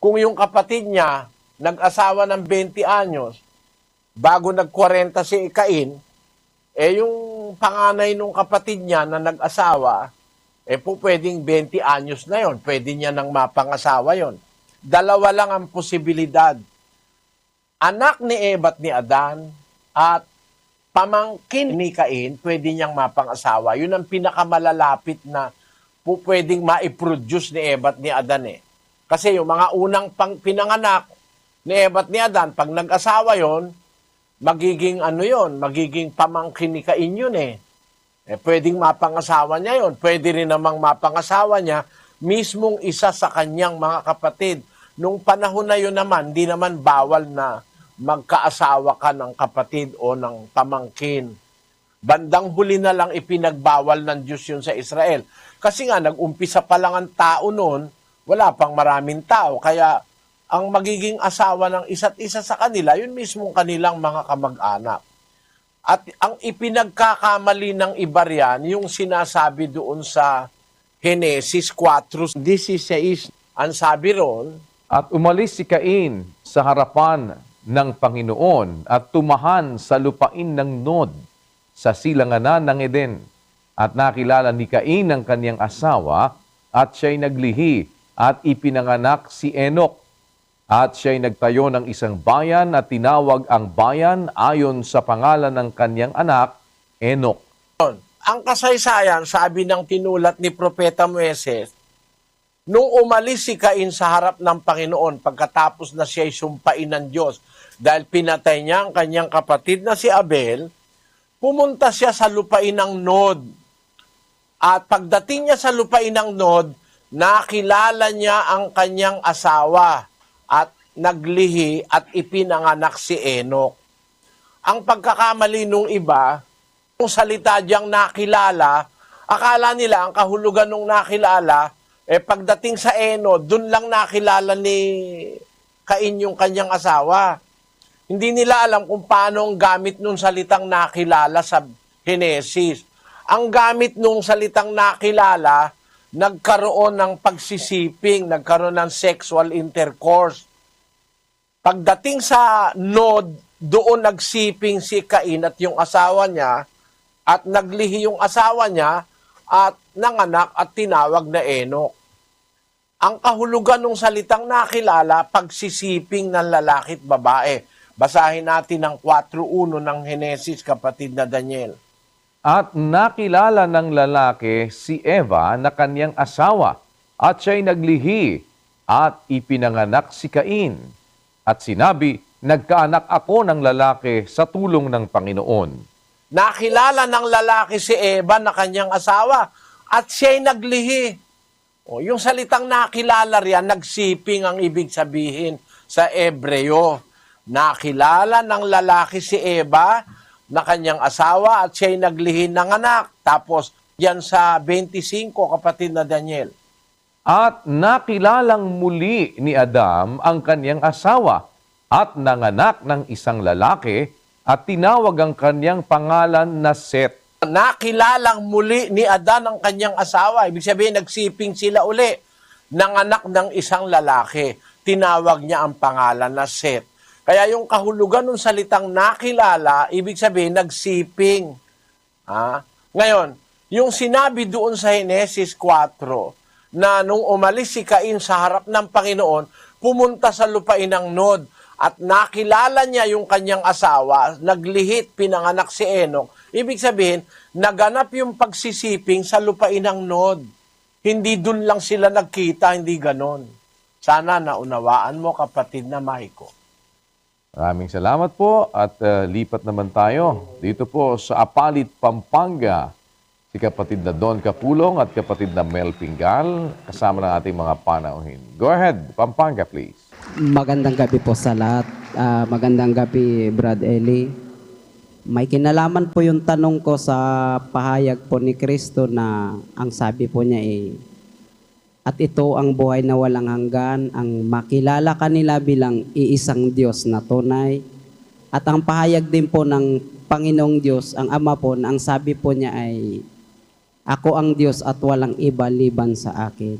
kung yung kapatid niya nag-asawa ng 20 anyos, bago nag-40 si Cain, yung panganay nung kapatid niya na nag-asawa, po pwedeng 20 anyos na yon, pwede niya nang mapangasawa yon. Dalawa lang ang posibilidad. Anak ni Eva at ni Adan at pamangkin ni Cain, pwede niyang mapangasawa. Yun ang pinakamalalapit na pwedeng ma-produce ni Eva at ni Adan eh. Kasi yung mga unang pinanganak ni Eva at ni Adan, pag nag-asawa yon, magiging magiging pamangkin ni Cain yun eh. Pwedeng mapangasawa niya yon, pwede rin namang mapangasawa niya mismong isa sa kanyang mga kapatid. Nung panahon na yun naman, di naman bawal na magkaasawa ka ng kapatid o ng pamangkin. Bandang huli na lang ipinagbawal ng Diyos yun sa Israel. Kasi nga, nag-umpisa pa lang ang tao noon, wala pang maraming tao. Kaya, ang magiging asawa ng isa't isa sa kanila, yun mismong kanilang mga kamag-anak. At ang ipinagkakamali ng iba riyan, yung sinasabi doon sa Henesis 4:16, ang sabi ron, At umalis si Cain sa harapan ng Panginoon at tumahan sa lupain ng Nod sa silanganan ng Eden. At nakilala ni Cain ang kaniyang asawa at siya'y naglihi at ipinanganak si Enoch. At siya'y nagtayo ng isang bayan at tinawag ang bayan ayon sa pangalan ng kaniyang anak, Enoch. ang kasaysayan, sabi ng tinulat ni Propeta Moises, nung umalis si Cain sa harap ng Panginoon pagkatapos na siya'y sumpain ng Diyos dahil pinatay niya ang kanyang kapatid na si Abel, pumunta siya sa lupain ng Nod. At pagdating niya sa lupain ng Nod, nakilala niya ang kanyang asawa at naglihi at ipinanganak si Enoch. Ang pagkakamali nung iba, kung salita diyang nakilala, akala nila ang kahulugan nung nakilala, pagdating sa Eno, dun lang nakilala ni Cain yung kanyang asawa. Hindi nila alam kung paano ang gamit nung salitang nakilala sa Henesis. Ang gamit nung salitang nakilala, nagkaroon ng pagsisiping, nagkaroon ng sexual intercourse. Pagdating sa Nod, doon nagsiping si Cain at yung asawa niya, at naglihi yung asawa niya, at nanganak at tinawag na Enoch. Ang kahulugan ng salitang nakilala, pagsisiping ng lalaki at babae. Basahin natin ang 4:1 ng Henesis, kapatid na Daniel. At nakilala ng lalaki si Eva na kaniyang asawa at siya'y naglihi at ipinanganak si Cain. At sinabi, nagkaanak ako ng lalaki sa tulong ng Panginoon. Nakilala ng lalaki si Eva na kanyang asawa at siya'y naglihi. O, yung salitang nakilala riyan, nagsiping ang ibig sabihin sa Ebreo. Nakilala ng lalaki si Eva na kanyang asawa at siya'y naglihi ng anak. Tapos, yan sa 25, kapatid na Daniel. At nakilalang muli ni Adam ang kanyang asawa at nanganak ng isang lalaki at tinawag ang kanyang pangalan na Seth. Nakilalang muli ni Adan ang kanyang asawa. Ibig sabihin, nagsiping sila uli. Nanganak ng isang lalaki. Tinawag niya ang pangalan na Seth. Kaya yung kahulugan ng salitang nakilala, ibig sabihin, nagsiping. Ngayon, yung sinabi doon sa Henesis 4, na nung umalis si Cain sa harap ng Panginoon, pumunta sa lupain ng Nod at nakilala niya yung kanyang asawa, naglihit, pinanganak si Enoch. Ibig sabihin, naganap yung pagsisiping sa lupain ng Nod. Hindi dun lang sila nagkita, hindi ganon. Sana naunawaan mo, kapatid na Maiko. Maraming salamat po at lipat naman tayo dito po sa Apalit, Pampanga. Si kapatid na Don Capulong at kapatid na Mel Pingal, kasama ng ating mga panauhin. Go ahead, Pampanga, please. Magandang gabi po sa lahat. Magandang gabi, Brad Eli. May kinalaman po yung tanong ko sa pahayag po ni Kristo na ang sabi po niya at ito ang buhay na walang hanggan, ang makilala kanila bilang iisang Diyos na tunay. At ang pahayag din po ng Panginoong Diyos, ang Ama po, na ang sabi po niya ay, ako ang Diyos at walang iba liban sa akin.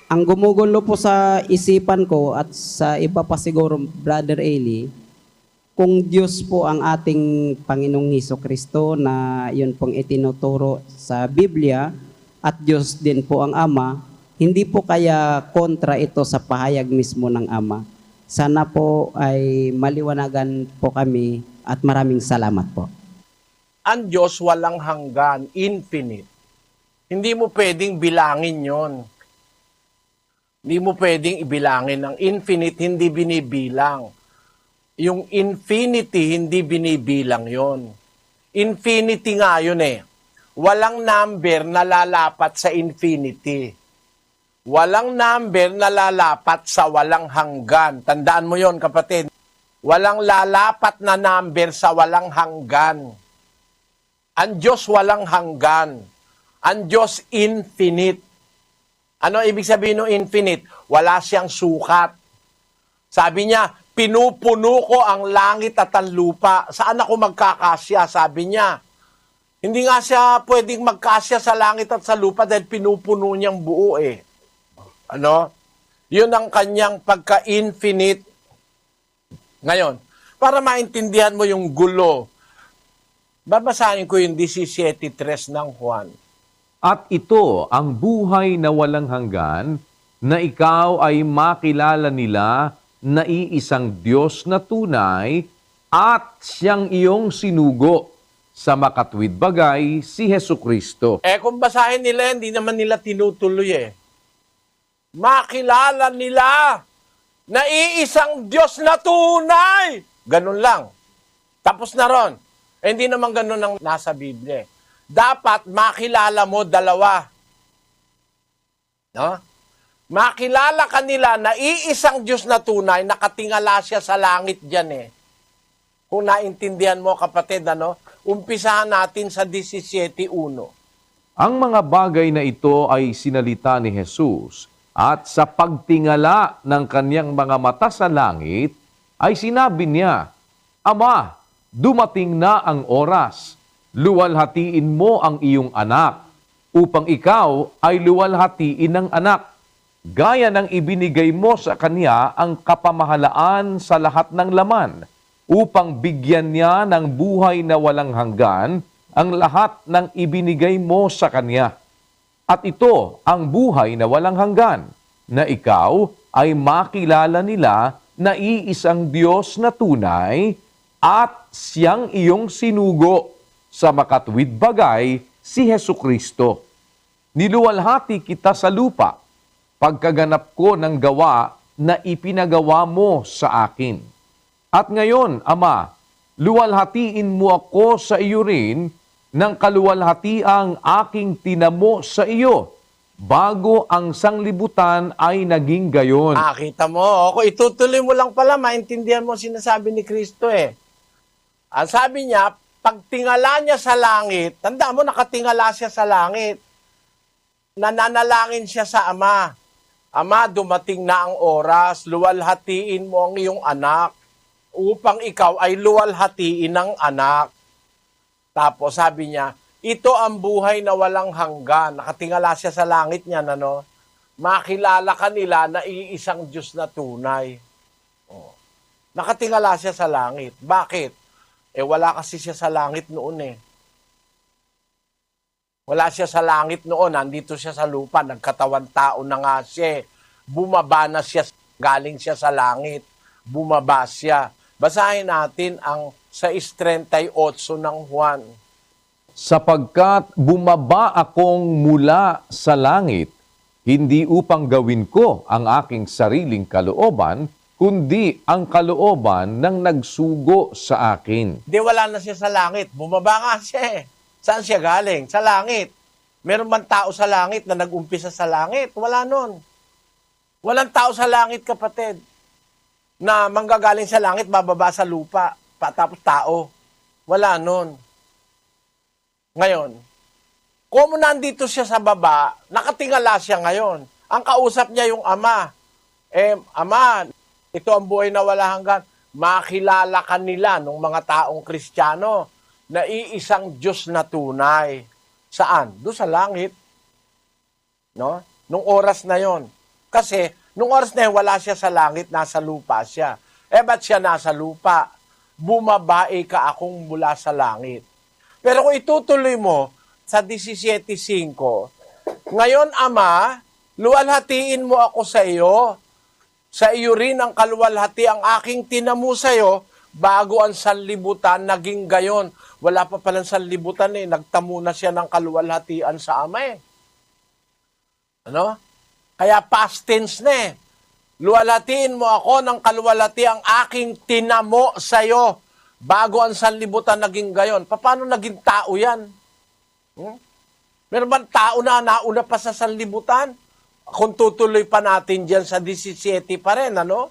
Ang gumugulo po sa isipan ko at sa iba pa siguro, Brother Eli, kung Diyos po ang ating Panginoong Hesukristo na yun pong itinuturo sa Biblia at Diyos din po ang Ama, hindi po kaya kontra ito sa pahayag mismo ng Ama. Sana po ay maliwanagan po kami at maraming salamat po. Ang Diyos walang hanggan, infinite. Hindi mo pwedeng bilangin yon. Hindi mo pwedeng ibilangin. Ang infinite, hindi binibilang. Yung infinity, hindi binibilang yon. Infinity nga yun eh. Walang number na lalapat sa infinity. Walang number na lalapat sa walang hanggan. Tandaan mo yon, kapatid. Walang lalapat na number sa walang hanggan. Ang Diyos walang hanggan. Ang Diyos infinite. Ano ibig sabihin ng infinite? Wala siyang sukat. Sabi niya, pinupuno ko ang langit at ang lupa. Saan ako magkakasya? Sabi niya. Hindi nga siya pwedeng magkasya sa langit at sa lupa dahil pinupuno niyang buo eh. Ano? Yun ang kanyang pagka-infinite. Ngayon, para maintindihan mo yung gulo, babasahin ko yung 17:3 ng Juan. At ito ang buhay na walang hanggan, na ikaw ay makilala nila na iisang Diyos na tunay at siyang iyong sinugo sa makatwid bagay, si Hesukristo. Kung basahin nila, hindi naman nila tinutuloy eh. Makilala nila na iisang Diyos na tunay. Ganun lang. Tapos na ron. Hindi naman ganun ang nasa Biblia. Dapat makilala mo dalawa. No? Makilala kanila na iisang Diyos na tunay, nakatingala siya sa langit dyan eh. Kung naintindihan mo, kapatid, ano? Umpisahan natin sa 17:1. Ang mga bagay na ito ay sinalita ni Jesus at sa pagtingala ng kanyang mga mata sa langit ay sinabi niya, Ama, dumating na ang oras. Luwalhatiin mo ang iyong anak upang ikaw ay luwalhatiin ng anak. Gaya ng ibinigay mo sa kanya ang kapamahalaan sa lahat ng laman upang bigyan niya ng buhay na walang hanggan ang lahat ng ibinigay mo sa kanya. At ito ang buhay na walang hanggan, na ikaw ay makilala nila na iisang Diyos na tunay at siyang iyong sinugo sa makatwid bagay, si Hesukristo. Niluwalhati kita sa lupa pagkaganap ko ng gawa na ipinagawa mo sa akin. At ngayon, Ama, luwalhatiin mo ako sa iyo rin ng kaluwalhatiang aking tinamo sa iyo, bago ang sanglibutan ay naging gayon. Kita mo, kung itutuloy mo lang pala, maintindihan mo sinasabi ni Kristo eh. Ang sabi niya, pagtingala niya sa langit, tanda mo, nakatingala siya sa langit. Nananalangin siya sa Ama. Ama, dumating na ang oras, luwalhatiin mo ang iyong anak upang ikaw ay luwalhatiin ng anak. Tapos sabi niya, ito ang buhay na walang hanggan. Nakatingala siya sa langit niya, ano? Makilala kanila na iisang Diyos na tunay. Oh. Nakatingala siya sa langit. Bakit? Wala kasi siya sa langit noon eh. Wala siya sa langit noon, nandito siya sa lupa, nagkatawan tao na nga siya. Bumaba na siya, galing siya sa langit. Bumaba siya. Basahin natin ang 6:38 ng Juan. Sapagkat bumaba akong mula sa langit, hindi upang gawin ko ang aking sariling kalooban, kundi ang kalooban ng nagsugo sa akin. Di wala na siya sa langit. Bumaba nga siya eh. Saan siya galing? Sa langit. Meron man tao sa langit na nag-umpisa sa langit? Wala nun. Walang tao sa langit, kapatid, na manggagaling sa langit, bababa sa lupa, tapos tao. Wala nun. Ngayon, kung nandito siya sa baba, nakatingala siya ngayon. Ang kausap niya yung Ama. Ama, ito ang buhay na wala hanggan. Makilala kanila ng mga taong Kristiyano na iisang Diyos na tunay. Saan? Doon sa langit. No? Nung oras na yon. Kasi, nung oras na yun, wala siya sa langit, nasa lupa siya. Ba't siya nasa lupa? Bumabae ka akong mula sa langit. Pero kung itutuloy mo sa 17:5, ngayon, Ama, luwalhatiin mo ako sa iyo rin ang kaluwalhati ang aking tinamo sa iyo, bago ang sanlibutan naging gayon. Wala pa palang sanlibutan eh, nagtamo na siya ng kaluwalhatian sa Ama eh. Ano? Kaya past tense na eh. Luwalhatiin mo ako ng kaluwalhati ang aking tinamo sa iyo, bago ang sanlibutan naging gayon. Paano naging tao yan? Meron ba tao na nauna pa sa sanlibutan? Kung tutuloy pa natin dyan sa 17 pa rin, ano?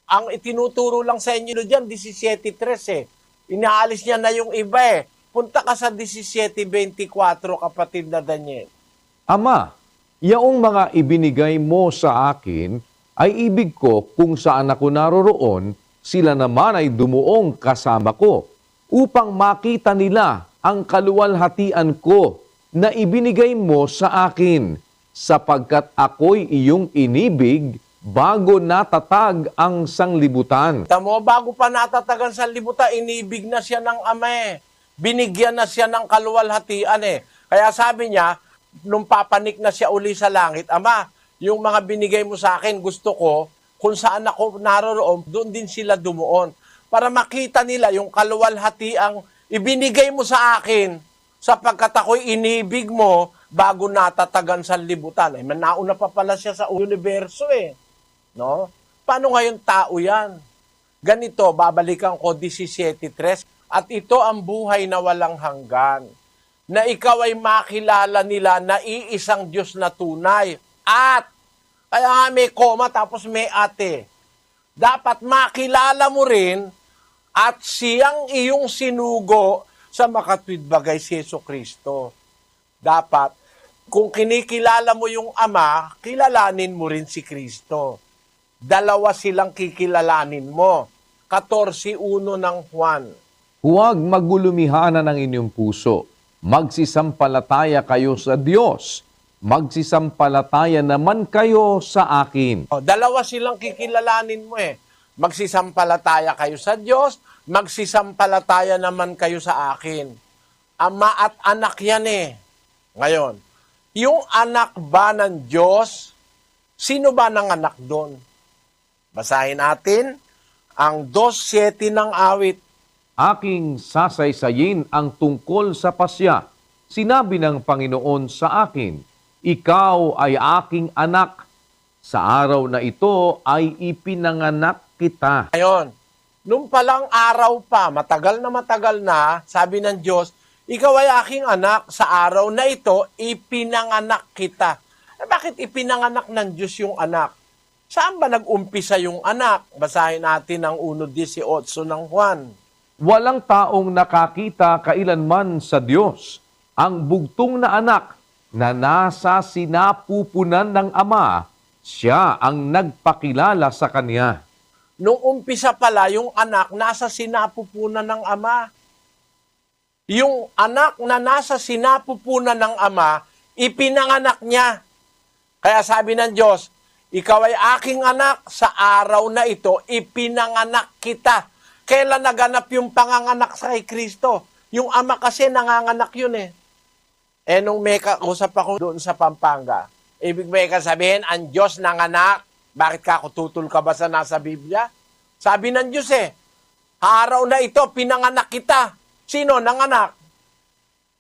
Ang itinuturo lang sa inyo dyan, 17:3 eh. Inaalis niya na yung iba eh. Punta ka sa 17:24, kapatid na Daniel. Ama, yaong mga ibinigay mo sa akin ay ibig ko kung saan ako naroroon, sila naman ay dumuong kasama ko, upang makita nila ang kaluwalhatian ko na ibinigay mo sa akin, sapagkat ako'y iyong inibig bago natatag ang sanglibutan. Tamo, bago pa natatag ang sanlibutan, inibig na siya ng Ama eh. Binigyan na siya ng kaluwalhatian eh. Kaya sabi niya, nung papanik na siya uli sa langit, Ama, yung mga binigay mo sa akin, gusto ko, kung saan ako naroroon, doon din sila dumuon. Para makita nila yung kaluwalhatiang ibinigay mo sa akin, sapagkat ako'y inibig mo bago natatagan sa libutan. Nauna pa pala siya sa universo eh. No? Paano ngayon tao yan? Ganito, babalikan ko 17:3, at ito ang buhay na walang hanggan, na ikaw ay makilala nila na iisang Diyos na tunay, at kaya nga may koma tapos may ate. Dapat makilala mo rin at siyang iyong sinugo sa makatwidbagay si Jesucristo. Dapat, kung kinikilala mo yung Ama, kilalanin mo rin si Kristo. Dalawa silang kikilalanin mo. 14:1 ng Juan. Huwag magulumihanan ang inyong puso. Magsisampalataya kayo sa Diyos. Magsisampalataya naman kayo sa akin. Dalawa silang kikilalanin mo eh. Magsisampalataya kayo sa Diyos, magsisampalataya naman kayo sa akin. Ama at anak yan eh. Ngayon, yung anak ba ng Diyos, sino ba ng anak doon? Basahin natin ang 2:7 ng awit. Aking sasaysayin ang tungkol sa pasya. Sinabi ng Panginoon sa akin, ikaw ay aking anak, sa araw na ito ay ipinanganak kita. Ngayon, nung palang araw pa, matagal na, sabi ng Diyos, ikaw ay aking anak, sa araw na ito, ipinanganak kita. Bakit ipinanganak ng Diyos yung anak? Saan ba nag-umpisa yung anak? Basahin natin ang 1:18 ng Juan. Walang taong nakakita kailanman sa Diyos ang bugtong na anak na nasa sinapupunan ng Ama, siya ang nagpakilala sa Kanya. Nung umpisa pala, yung anak nasa sinapupunan ng Ama. Yung anak na nasa sinapupunan ng Ama, ipinanganak niya. Kaya sabi ng Diyos, ikaw ay aking anak, sa araw na ito, ipinanganak kita. Kailan naganap yung panganganak sa kay Kristo? Yung Ama kasi nanganganak yun eh. Nung may kausap ako doon sa Pampanga, ibig may sabihin, ang Diyos nanganak. Bakit ka tutol ka ba sa nasa Biblia? Sabi ng Diyos araw na ito, pinanganak kita. Sino nanganak?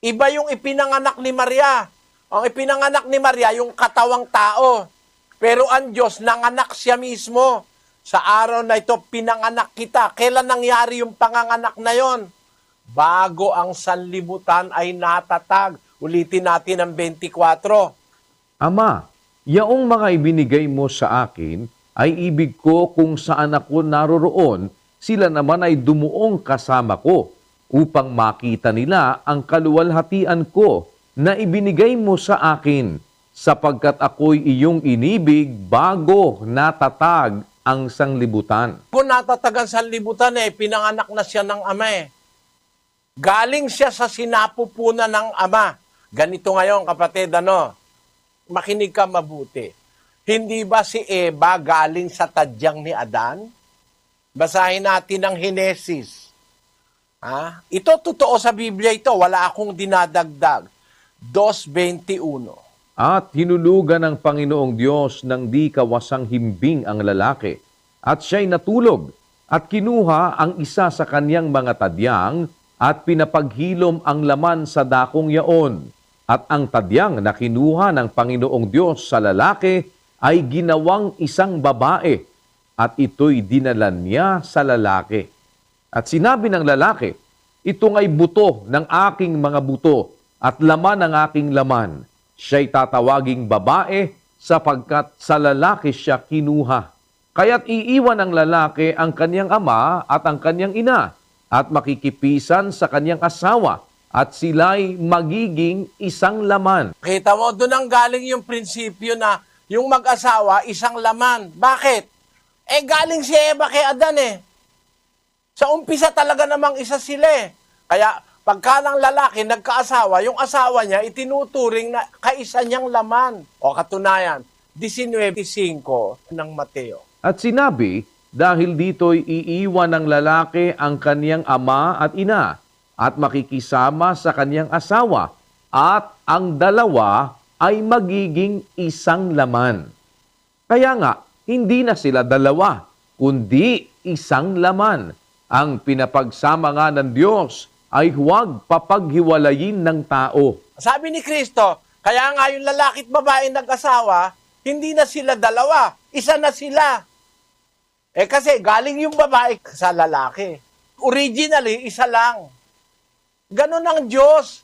Iba yung ipinanganak ni Maria. Ang ipinanganak ni Maria, yung katawang tao. Pero ang Diyos, nanganak siya mismo. Sa araw na ito, pinanganak kita. Kailan nangyari yung panganganak na yon? Bago ang sanlibutan ay natatag. Ulitin natin ang 24. Ama, yaong mga ibinigay mo sa akin ay ibig ko kung saan ako naroroon, sila naman ay dumuong kasama ko upang makita nila ang kaluwalhatian ko na ibinigay mo sa akin, sapagkat ako'y iyong inibig bago natatag ang sanglibutan. Kung natatag ang sanlibutan pinanganak na siya ng Ama Galing siya sa sinapupunan ng Ama. Ganito ngayon, kapatid, makinig ka mabuti. Hindi ba si Eva galing sa tadyang ni Adan? Basahin natin ang Henesis. Ito totoo sa Biblia ito, wala akong dinadagdag. 2:21. At hinulugan ng Panginoong Diyos ng di kawasang himbing ang lalaki, at siya'y natulog, at kinuha ang isa sa kaniyang mga tadyang, at pinapaghilom ang laman sa dakong yaon. At ang tadyang na kinuha ng Panginoong Diyos sa lalaki ay ginawang isang babae, at ito'y dinala niya sa lalaki. At sinabi ng lalaki, ito nga'y buto ng aking mga buto, at laman ng aking laman. Siya'y tatawaging babae, sapagkat sa lalaki siya kinuha. Kaya't iiwan ng lalaki ang kanyang ama at ang kanyang ina, at makikipisan sa kanyang asawa, at sila'y magiging isang laman. Kita mo, doon ang galing yung prinsipyo na yung mag-asawa, isang laman. Bakit? Galing si Eva kay Adan Sa umpisa talaga namang isa sila Kaya pagka ng lalaki nagkaasawa, yung asawa niya itinuturing na kaisa niyang laman. O katunayan, 19:5 ng Mateo. At sinabi, dahil dito'y iiwan ng lalaki ang kaniyang ama at ina, at makikisama sa kaniyang asawa, at ang dalawa ay magiging isang laman. Kaya nga, hindi na sila dalawa, kundi isang laman. Ang pinapagsama nga ng Diyos ay huwag papaghiwalayin ng tao. Sabi ni Kristo, kaya nga yung lalaki at babae nag-asawa, hindi na sila dalawa, isa na sila. Kasi galing yung babae sa lalaki. Originally, isa lang. Ganon ang Diyos.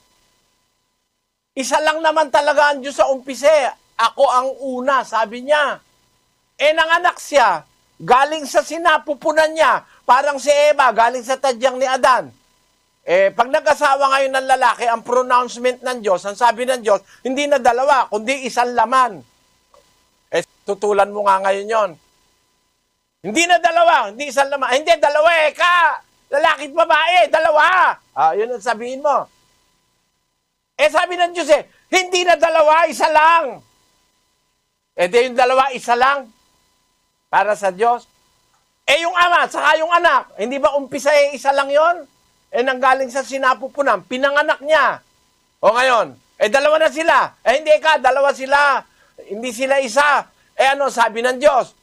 Isa lang naman talaga ang Diyos sa umpise. Ako ang una, sabi niya. Nanganak siya. Galing sa sinapupunan niya. Parang si Eva, galing sa tadyang ni Adan. Pag nag-asawa ngayon ng lalaki, ang pronouncement ng Diyos, ang sabi ng Diyos, hindi na dalawa, kundi isang laman. Tutulan mo nga ngayon yon. Hindi na dalawa, hindi isang laman. Hindi, dalawa lalaki at babae, dalawa. Yun ang sabihin mo. Sabi ng Diyos hindi na dalawa, isa lang. Di yung dalawa, isa lang. Para sa Diyos. Yung ama, saka yung anak, hindi ba umpisa isa lang yon? Nanggaling sa sinapupunan, pinanganak niya. O ngayon, dalawa na sila. Hindi dalawa sila. Hindi sila isa. Sabi ng Diyos?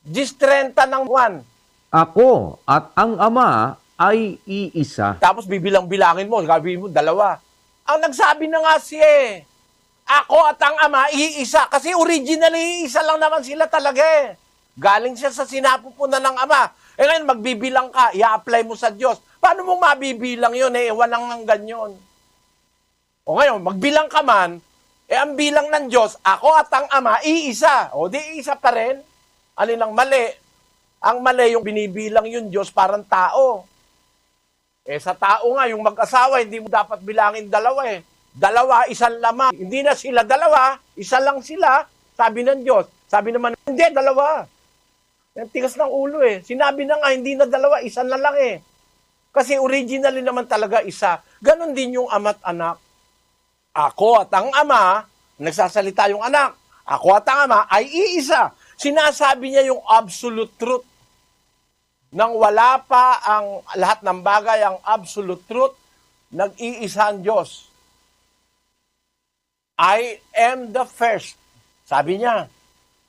10:30 ng Juan. Ako at ang ama ay iisa. Tapos bibilang-bilangin mo, sabihin mo, dalawa. Ang nagsabi na nga siya Ako at ang Ama, iisa. Kasi originally, iisa lang naman sila talaga eh. Galing siya sa sinapupunan ng Ama. Eh ngayon, magbibilang ka, i-apply mo sa Diyos. Paano mo mabibilang yun eh? Walang ng ganyan. O ngayon, magbilang ka man, ang bilang ng Diyos, ako at ang Ama, iisa. O di iisa pa rin. Alin ang mali? Ang mali yung binibilang yung Diyos parang tao. Sa tao nga, yung mag-asawa, hindi mo dapat bilangin dalawa eh. Dalawa, isang lamang. Hindi na sila dalawa, isa lang sila, sabi ng Diyos. Sabi naman, hindi, dalawa. Ang tigas ng ulo eh. Sinabi na nga, hindi na dalawa, isa na lang eh. Kasi originally naman talaga isa. Ganon din yung ama't anak. Ako at ang Ama, nagsasalita yung anak, ako at ang Ama ay iisa. Sinasabi niya yung absolute truth. Nang wala pa ang lahat ng bagay, ang absolute truth, nag-iisa ang Diyos. I am the first. Sabi niya,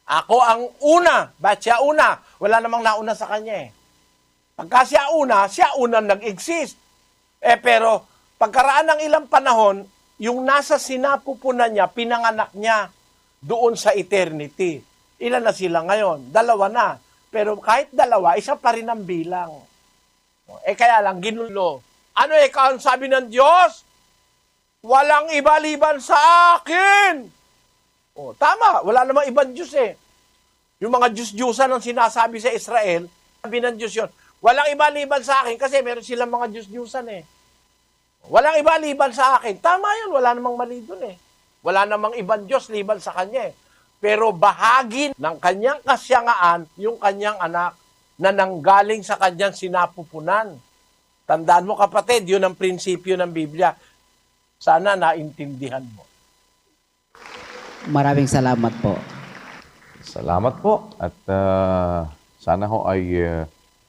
ako ang una. Ba't siya una? Wala namang nauna sa kanya eh. Pagka siya unang nag-exist. Pero pagkaraan ng ilang panahon, yung nasa sinapupunan niya, pinanganak niya doon sa eternity. Ilan na sila ngayon? Dalawa na. Pero kahit dalawa, isa pa rin ang bilang. Kaya lang, ginulo. Ano ang sabi ng Diyos? Walang iba liban sa akin. Tama, wala namang ibang Diyos eh. Yung mga Diyos-Diyusan ang sinasabi sa Israel, sabi ng Diyos yun, walang iba liban sa akin kasi meron silang mga Diyos-Diyusan eh. Walang iba liban sa akin. Tama yun, wala namang mali dun eh. Wala namang ibang Diyos liban sa kanya eh. Pero bahagi ng kanyang kasyangaan yung kanyang anak na nanggaling sa kanyang sinapupunan. Tandaan mo kapatid, yun ang prinsipyo ng Biblia. Sana naintindihan mo. Maraming salamat po. Salamat po at sana ho ay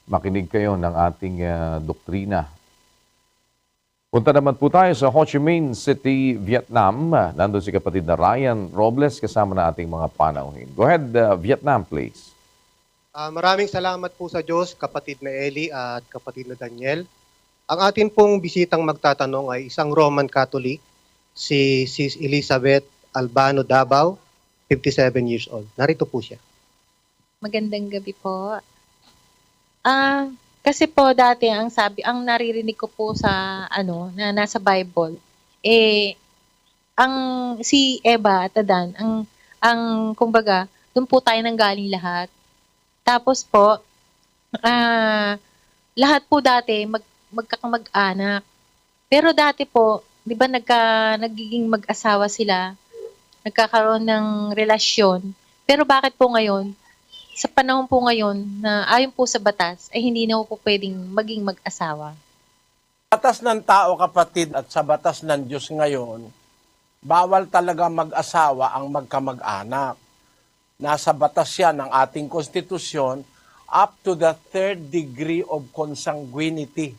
makinig kayo ng ating doktrina. Punta naman po tayo sa Ho Chi Minh City, Vietnam. Nandun si kapatid na Ryan Robles kasama na ating mga panauhin. Go ahead, Vietnam, please. Maraming salamat po sa Diyos, kapatid na Eli at kapatid na Daniel. Ang atin pong bisitang magtatanong ay isang Roman Catholic, si Sis Elizabeth Albano Davao, 57 years old. Narito po siya. Magandang gabi po. Kasi po dati ang naririnig ko po sa na nasa Bible, ang si Eva at Adan, ang kumbaga, doon po tayo nanggaling lahat. Tapos po, lahat po dati magkakamag-anak. Pero dati po, 'di ba nagiging mag-asawa sila, nagkakaroon ng relasyon. Pero bakit po ngayon, sa panahon po ngayon na ayon po sa batas, ay hindi na po pwedeng maging mag-asawa? Batas ng tao, kapatid, at sa batas ng Diyos ngayon, bawal talaga mag-asawa ang magkamag-anak. Nasa batas yan ng ating konstitusyon up to the 3rd degree of consanguinity.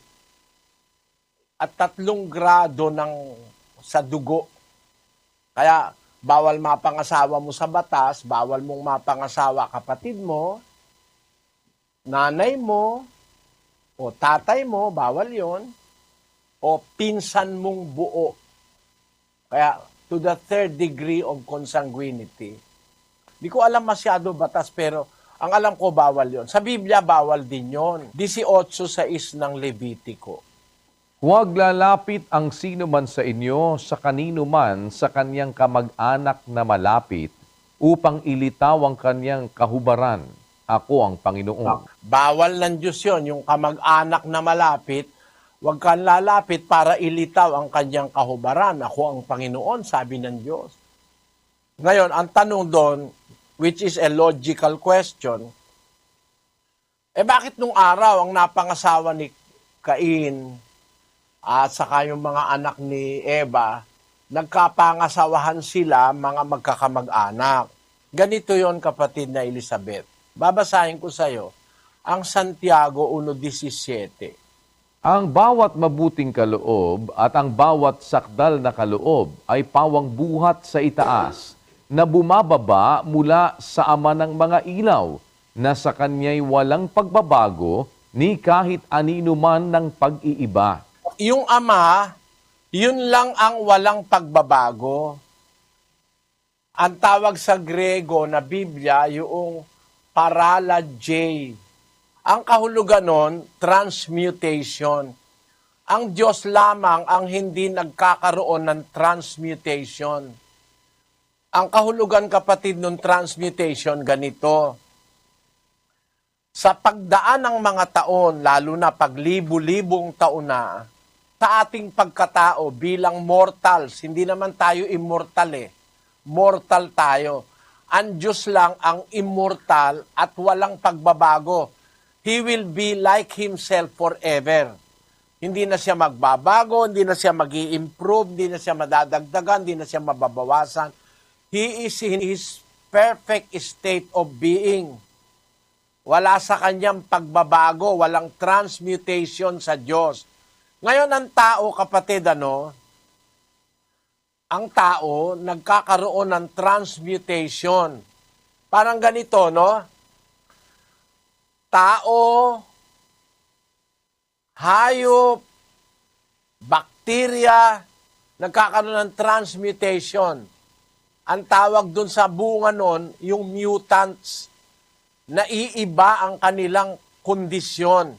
At 3 grado sa dugo. Kaya bawal mapangasawa mo sa batas, bawal mong mapangasawa kapatid mo, nanay mo, o tatay mo, bawal yon, o pinsan mong buo. Kaya to the 3rd degree of consanguinity. Di ko alam masyado batas, pero ang alam ko bawal yon. Sa Biblia, bawal din yon. 18:6 ng Levitico. Huwag lalapit ang sino man sa inyo sa kanino man sa kanyang kamag-anak na malapit upang ilitaw ang kanyang kahubaran. Ako ang Panginoon. Bawal ng Diyos yun, yung kamag-anak na malapit, huwag kang lalapit para ilitaw ang kanyang kahubaran. Ako ang Panginoon, sabi ng Diyos. Ngayon, ang tanong doon, which is a logical question, bakit nung araw ang napangasawa ni Cain at saka yung mga anak ni Eva, nagkapangasawahan sila, mga magkakamag-anak? Ganito yon, kapatid na Elizabeth. Babasahin ko sa iyo ang Santiago 1:17. Ang bawat mabuting kaloob at ang bawat sakdal na kaloob ay pawang buhat sa itaas na bumababa mula sa Ama ng mga ilaw na sa kanya'y walang pagbabago ni kahit anino man ng pag-iiba. Yung Ama, yun lang ang walang pagbabago. Ang tawag sa Grego na Biblia, yung paralaje. Ang kahulugan nun, transmutation. Ang Diyos lamang ang hindi nagkakaroon ng transmutation. Ang kahulugan, kapatid, ng transmutation, ganito. Sa pagdaan ng mga taon, lalo na paglibu-libong taon na, sa ating pagkatao bilang mortals, hindi naman tayo immortal mortal tayo. Ang Diyos lang ang immortal at walang pagbabago. He will be like Himself forever. Hindi na siya magbabago, hindi na siya mag-i-improve, hindi na siya madadagdagan, hindi na siya mababawasan. He is in His perfect state of being. Wala sa kanyang pagbabago, walang transmutation sa Diyos. Ngayon ang tao, kapatid, ang tao nagkakaroon ng transmutation. Parang ganito, no? Tao, hayop, bakterya, nagkakaroon ng transmutation. Ang tawag dun sa bunga nun, yung mutants, naiiba ang kanilang kondisyon.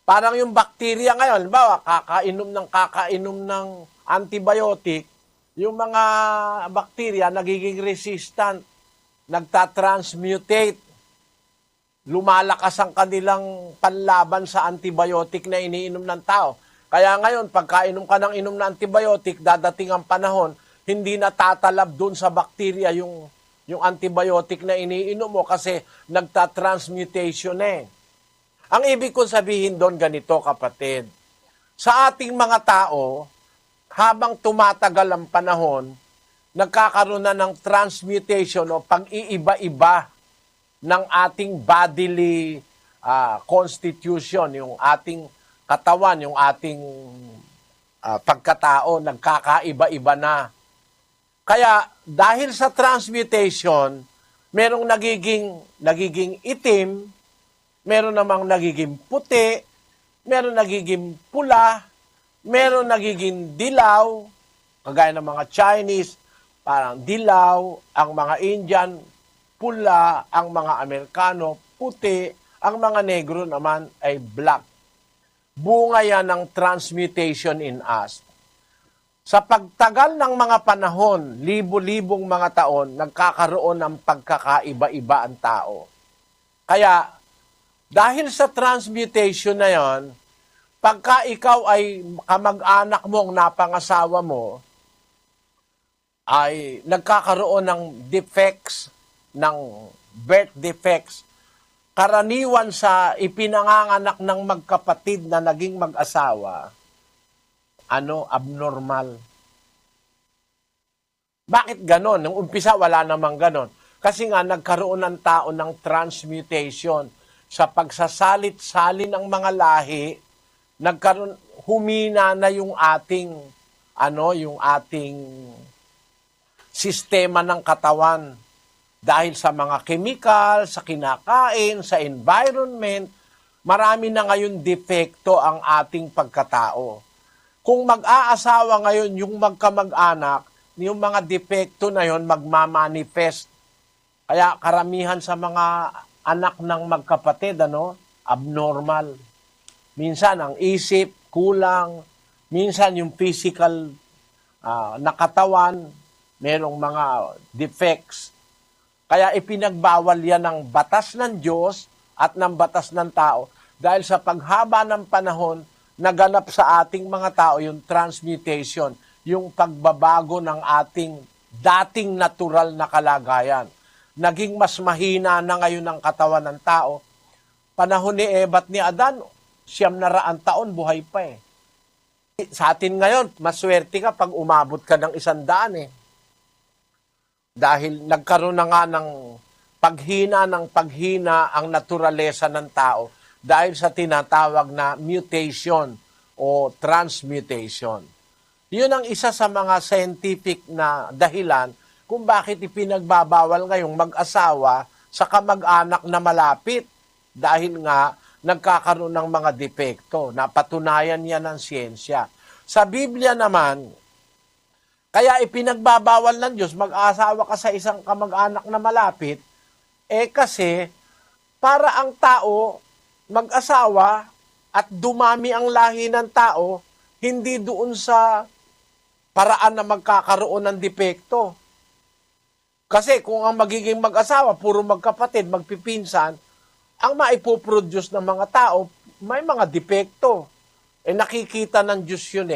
Parang yung bakterya ngayon, bawa, kakainom ng antibiotic, yung mga bakterya nagiging resistant, nagtatransmutate, lumalakas ang kanilang panlaban sa antibiotic na iniinom ng tao. Kaya ngayon, pagkainom ka ng inom na antibiotic, dadating ang panahon, hindi na tatalab dun sa bakterya yung antibiotic na iniinom mo kasi nagtatransmutation Ang ibig kong sabihin doon ganito, kapatid. Sa ating mga tao, habang tumatagal ang panahon, nagkakaroon na ng transmutation o pag-iiba-iba ng ating bodily constitution, yung ating katawan, yung ating pagkatao, nagkakaiba-iba na. Kaya dahil sa transmutation, merong nagiging itim, meron namang nagiging puti, meron nagiging pula, meron nagiging dilaw, kagaya ng mga Chinese, parang dilaw, ang mga Indian, pula, ang mga Amerikano, puti, ang mga negro naman ay black. Bunga yan ng transmutation in us. Sa pagtagal ng mga panahon, libo-libong mga taon, nagkakaroon ng pagkakaiba-iba ang tao. Kaya, dahil sa transmutation na yon, pagka ikaw ay kamag-anak mo, ang napangasawa mo, ay nagkakaroon ng defects, ng birth defects, karaniwan sa ipinanganganak ng magkapatid na naging mag-asawa, abnormal. Bakit ganon? Nung umpisa, wala namang ganon. Kasi nga, nagkaroon ng tao ng transmutation. Sa pagsasalit-salin ng mga lahi, humina na yung ating sistema ng katawan. Dahil sa mga chemical, sa kinakain, sa environment, marami na ngayon depekto ang ating pagkatao. Kung mag-aasawa ngayon yung magkamag-anak, yung mga depekto na yon magmamanifest. Kaya karamihan sa mga anak ng magkapatid, abnormal. Minsan ang isip, kulang. Minsan yung physical na katawan, merong mga defects. Kaya ipinagbawal yan ng batas ng Diyos at ng batas ng tao. Dahil sa paghaba ng panahon, naganap sa ating mga tao yung transmutation, yung pagbabago ng ating dating natural na kalagayan. Naging mas mahina na ngayon ang katawan ng tao. Panahon ni Eva at ni Adan, 900 taon, buhay pa Sa atin ngayon, maswerte ka pag umabot ka ng 100 Dahil nagkaroon na nga ng paghina ang naturalesa ng tao dahil sa tinatawag na mutation o transmutation. Yun ang isa sa mga scientific na dahilan kung bakit ipinagbabawal ngayong mag-asawa sa kamag-anak na malapit dahil nga nagkakaroon ng mga depekto. Napatunayan yan ng siyensya. Sa Biblia naman, Kaya ipinagbabawal ng Diyos, mag-asawa ka sa isang kamag-anak na malapit, kasi para ang tao mag-asawa at dumami ang lahi ng tao, hindi doon sa paraan na magkakaroon ng depekto. Kasi kung ang magiging mag-asawa, puro magkapatid, magpipinsan, ang maipoproduce ng mga tao, may mga depekto. Nakikita ng Diyos yun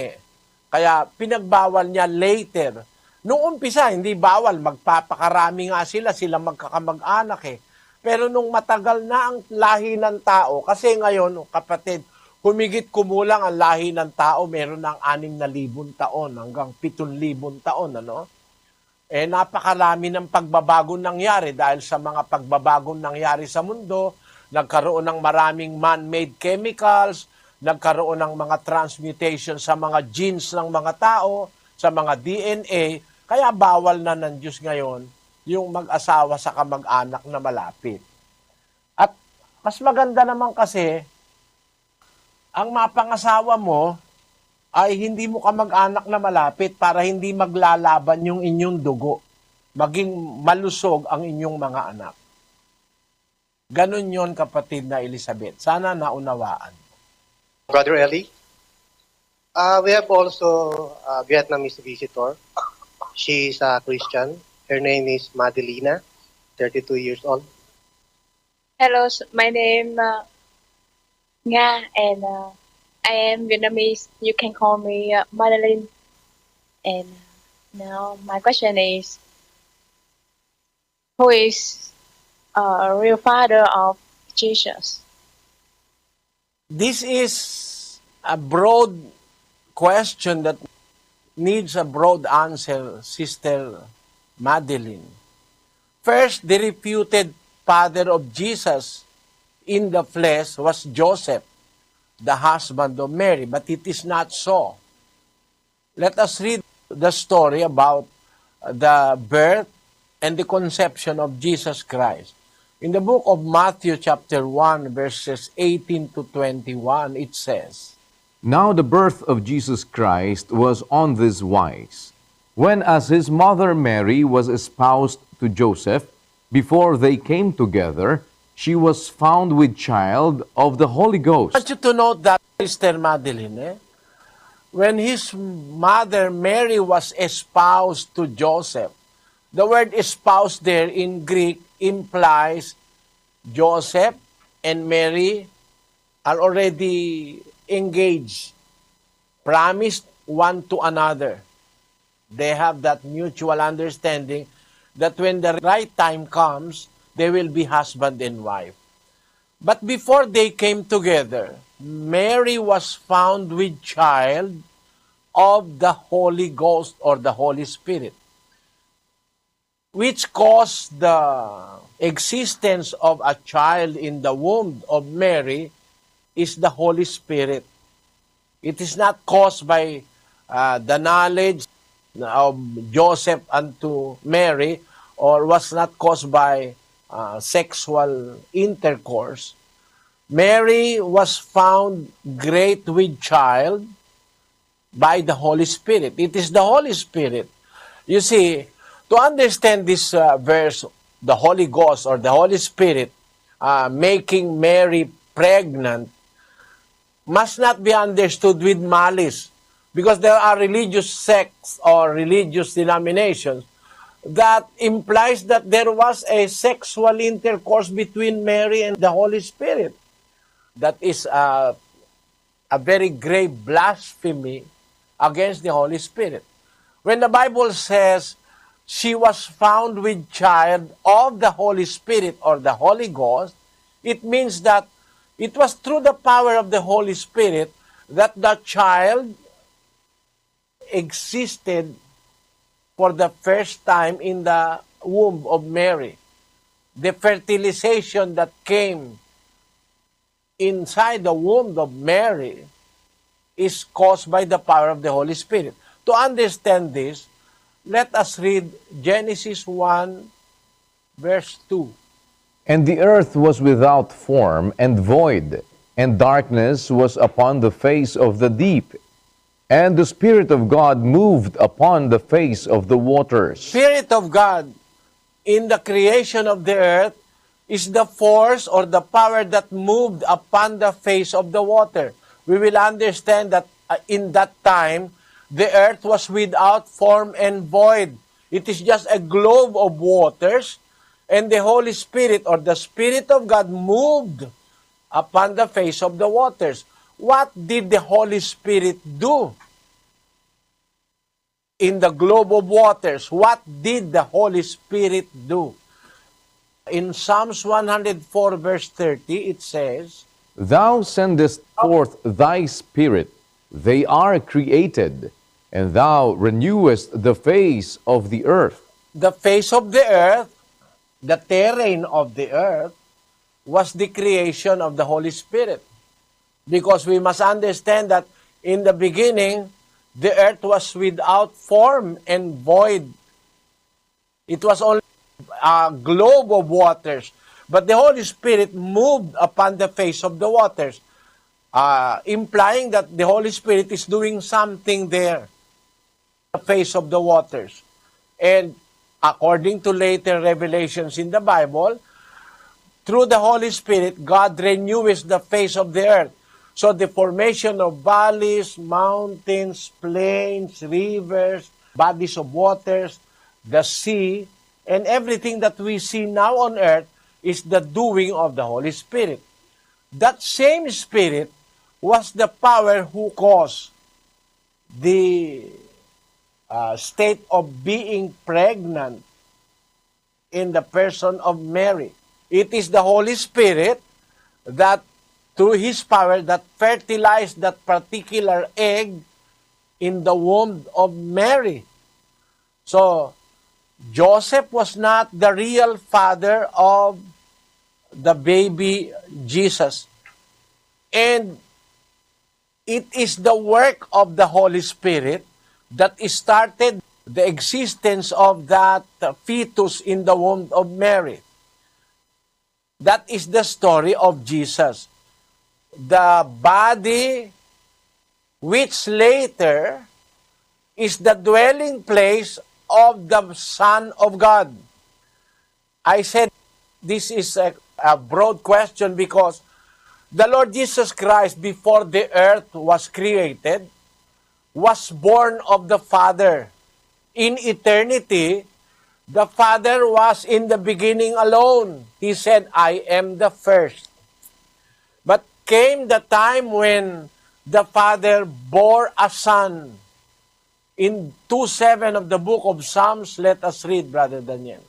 Kaya pinagbawal niya later. Noong umpisa, hindi bawal. Magpapakarami nga sila magkakamag-anak Pero nung matagal na ang lahi ng tao, kasi ngayon, kapatid, humigit kumulang ang lahi ng tao, meron ng 6,000 taon hanggang 7,000 taon, napakarami ng pagbabagong nangyari dahil sa mga pagbabagong nangyari sa mundo, nagkaroon ng maraming man-made chemicals, nagkaroon ng mga transmutation sa mga genes ng mga tao, sa mga DNA, kaya bawal na ng Diyos ngayon yung mag-asawa sa kamag-anak na malapit. At mas maganda naman kasi, ang mapangasawa mo ay hindi mo kamag-anak na malapit para hindi maglalaban yung inyong dugo, maging malusog ang inyong mga anak. Ganon yon, kapatid na Elizabeth. Sana naunawaan. Brother Eli, we have also a Vietnamese visitor. She is a Christian. Her name is Madelina, 32 years old. Hello, my name Nga, and I am Vietnamese. You can call me Madeline. And now my question is, who is a real father of Jesus? This is a broad question that needs a broad answer, Sister Madeline. First, the reputed father of Jesus in the flesh was Joseph, the husband of Mary, but it is not so. Let us read the story about the birth and the conception of Jesus Christ. In the book of Matthew chapter 1, verses 18 to 21, it says, Now the birth of Jesus Christ was on this wise. When as his mother Mary was espoused to Joseph, before they came together, she was found with child of the Holy Ghost. I want you to note that, Sister Madeline, when his mother Mary was espoused to Joseph, the word espoused there in Greek implies Joseph and Mary are already engaged, promised one to another. They have that mutual understanding that when the right time comes, they will be husband and wife. But before they came together, Mary was found with child of the Holy Ghost or the Holy Spirit, which caused the existence of a child in the womb of Mary is the Holy Spirit. It is not caused by the knowledge of Joseph unto Mary, or was not caused by sexual intercourse. Mary was found great with child by the Holy Spirit. It is the Holy Spirit. You see, to understand this verse, the Holy Ghost or the Holy Spirit making Mary pregnant must not be understood with malice, because there are religious sects or religious denominations that implies that there was a sexual intercourse between Mary and the Holy Spirit. That is a very grave blasphemy against the Holy Spirit. When the Bible says she was found with child of the Holy Spirit or the Holy Ghost, it means that it was through the power of the Holy Spirit that the child existed for the first time in the womb of Mary. The fertilization that came inside the womb of Mary is caused by the power of the Holy Spirit. To understand this, let us read Genesis 1, verse 2. And the earth was without form and void, and darkness was upon the face of the deep. And the Spirit of God moved upon the face of the waters. Spirit of God in the creation of the earth is the force or the power that moved upon the face of the water. We will understand that in that time, the earth was without form and void. It is just a globe of waters, and the Holy Spirit or the Spirit of God moved upon the face of the waters. What did the Holy Spirit do in the globe of waters? What did the Holy Spirit do? In Psalms 104 verse 30, it says, Thou sendest forth thy Spirit, they are created, and thou renewest the face of the earth. the face of the earth, the terrain of the earth, was the creation of the Holy Spirit. Because we must understand that in the beginning, the earth was without form and void. It was only a globe of waters. But the Holy Spirit moved upon the face of the waters, implying that the Holy Spirit is doing something there, the face of the waters. And according to later revelations in the Bible, through the Holy Spirit, God renews the face of the earth. So the formation of valleys, mountains, plains, rivers, bodies of waters, the sea, and everything that we see now on earth is the doing of the Holy Spirit. That same Spirit was the power who caused the state of being pregnant in the person of Mary. It is the Holy Spirit that, through His power, that fertilized that particular egg in the womb of Mary. So, Joseph was not the real father of the baby Jesus. And it is the work of the Holy Spirit that started the existence of that fetus in the womb of Mary. That is the story of Jesus. The body, which later is the dwelling place of the Son of God. I said this is a broad question because the Lord Jesus Christ, before the earth was created, was born of the Father. In eternity, the Father was in the beginning alone. He said, I am the first. But came the time when the Father bore a Son. In 2:7 of the book of Psalms, let us read, Brother Daniel.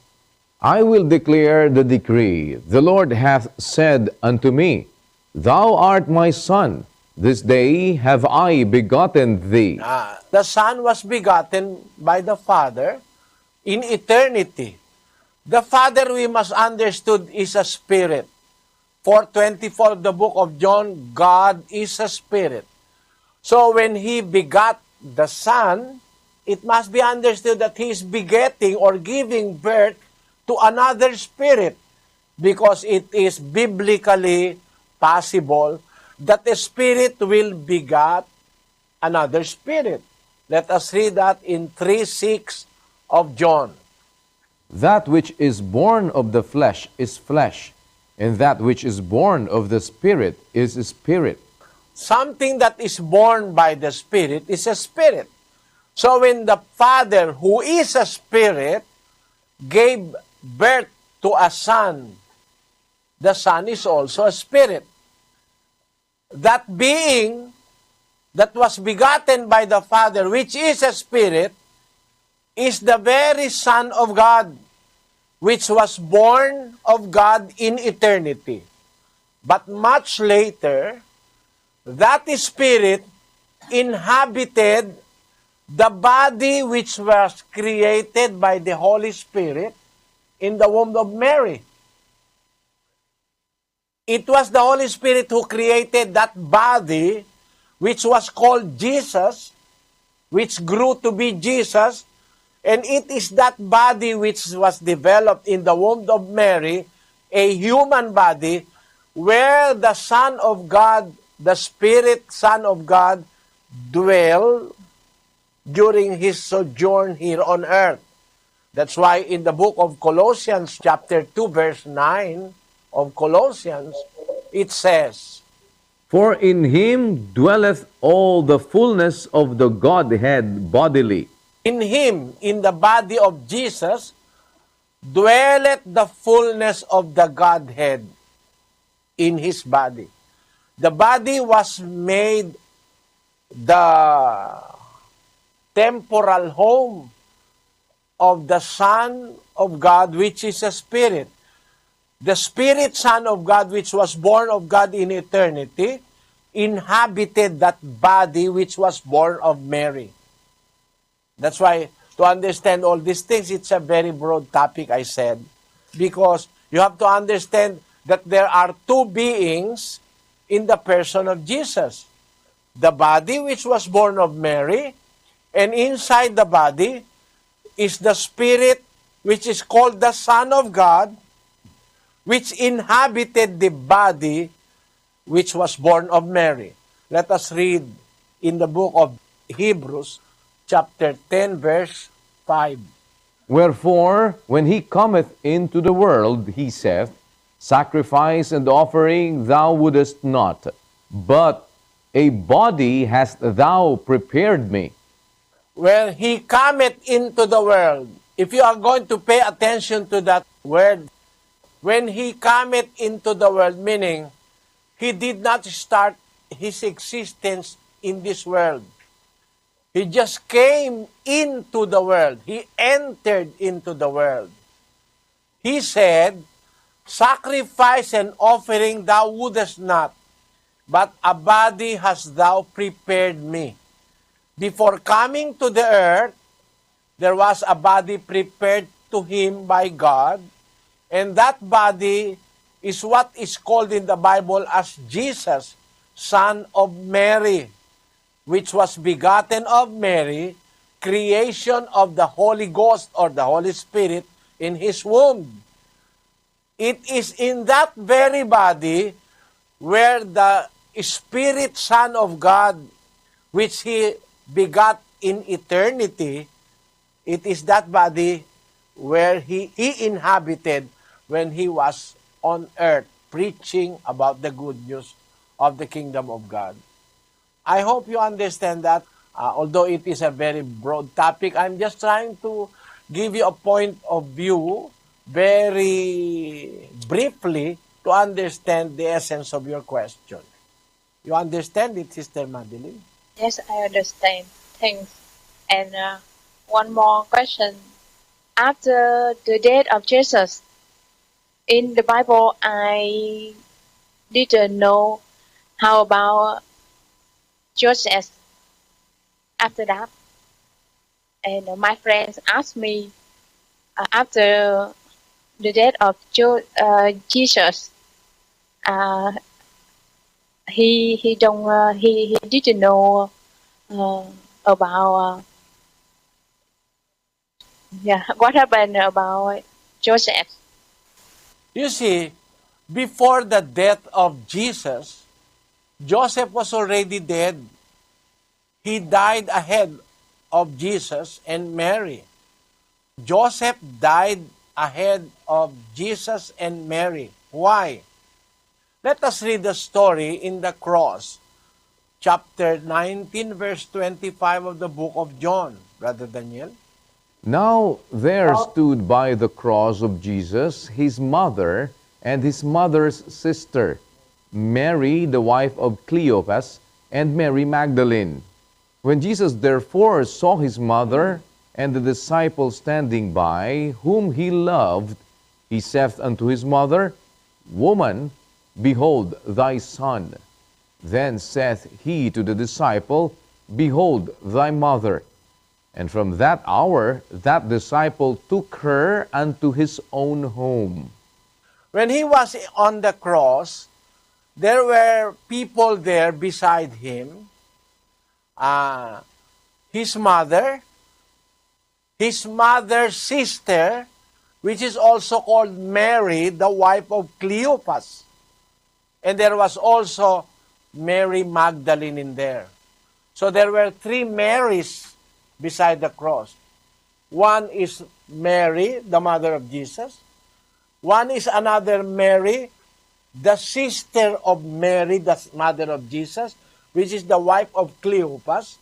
I will declare the decree. The Lord hath said unto me, Thou art my Son. This day have I begotten thee. The Son was begotten by the Father in eternity. The Father, we must understood, is a spirit. 4:24 of the book of John, God is a spirit. So when He begot the Son, it must be understood that He is begetting or giving birth to another spirit, because it is biblically possible that a spirit will beget another spirit. Let us read that in 3:6 of John. That which is born of the flesh is flesh, and that which is born of the Spirit is spirit. Something that is born by the Spirit is a spirit. So when the Father, who is a spirit, gave birth to a Son, the Son is also a spirit. That being that was begotten by the Father, which is a spirit, is the very Son of God, which was born of God in eternity. But much later, that Spirit inhabited the body which was created by the Holy Spirit in the womb of Mary. It was the Holy Spirit who created that body which was called Jesus, which grew to be Jesus, and it is that body which was developed in the womb of Mary, a human body, where the Son of God, the Spirit Son of God, dwell during his sojourn here on earth. That's why in the book of Colossians, chapter 2, verse 9 of Colossians, it says, For in him dwelleth all the fullness of the Godhead bodily. in him, in the body of Jesus, dwelleth the fullness of the Godhead in his body. The body was made the temporal home of the Son of God, which is a Spirit. The Spirit Son of God, which was born of God in eternity, inhabited that body which was born of Mary. That's why, to understand all these things, it's a very broad topic, I said, because you have to understand that there are two beings in the person of Jesus. The body which was born of Mary, and inside the body is the Spirit which is called the Son of God, which inhabited the body which was born of Mary. Let us read in the book of Hebrews, chapter 10, verse 5. Wherefore, when he cometh into the world, he saith, Sacrifice and offering thou wouldest not, but a body hast thou prepared me. When he cometh into the world, if you are going to pay attention to that word, when he cometh into the world, meaning he did not start his existence in this world. He just came into the world. He entered into the world. He said, Sacrifice and offering thou wouldest not, but a body hast thou prepared me. Before coming to the earth, there was a body prepared to him by God, and that body is what is called in the Bible as Jesus, Son of Mary, which was begotten of Mary, creation of the Holy Ghost or the Holy Spirit in his womb. It is in that very body where the Spirit Son of God, which he begot in eternity, it is that body where he inhabited when he was on earth preaching about the good news of the kingdom of God. I hope you understand that. Although it is a very broad topic, I'm just trying to give you a point of view very briefly to understand the essence of your question. You understand it, Sister Madeline? Yes, I understand. Thanks. And one more question. After the death of Jesus, in the Bible, I didn't know how about Joseph after that. And my friends asked me after the death of Jesus, he didn't know about what happened about Joseph. You see, before the death of Jesus, Joseph was already dead. He died ahead of Jesus and Mary. Joseph died ahead of Jesus and Mary. Why? Let us read the story in the cross, chapter 19, verse 25 of the book of John, Brother Daniel. Now there stood by the cross of Jesus his mother and his mother's sister, Mary, the wife of Cleopas, and Mary Magdalene. When Jesus therefore saw his mother and the disciple standing by, whom he loved, he saith unto his mother, Woman, behold thy son. Then saith he to the disciple, Behold thy mother. And from that hour, that disciple took her unto his own home. When he was on the cross, there were people there beside him. His mother, his mother's sister, which is also called Mary, the wife of Cleopas. And there was also Mary Magdalene in there. So there were three Marys beside the cross. One is Mary, the mother of Jesus. One is another Mary, the sister of Mary, the mother of Jesus, which is the wife of Cleopas.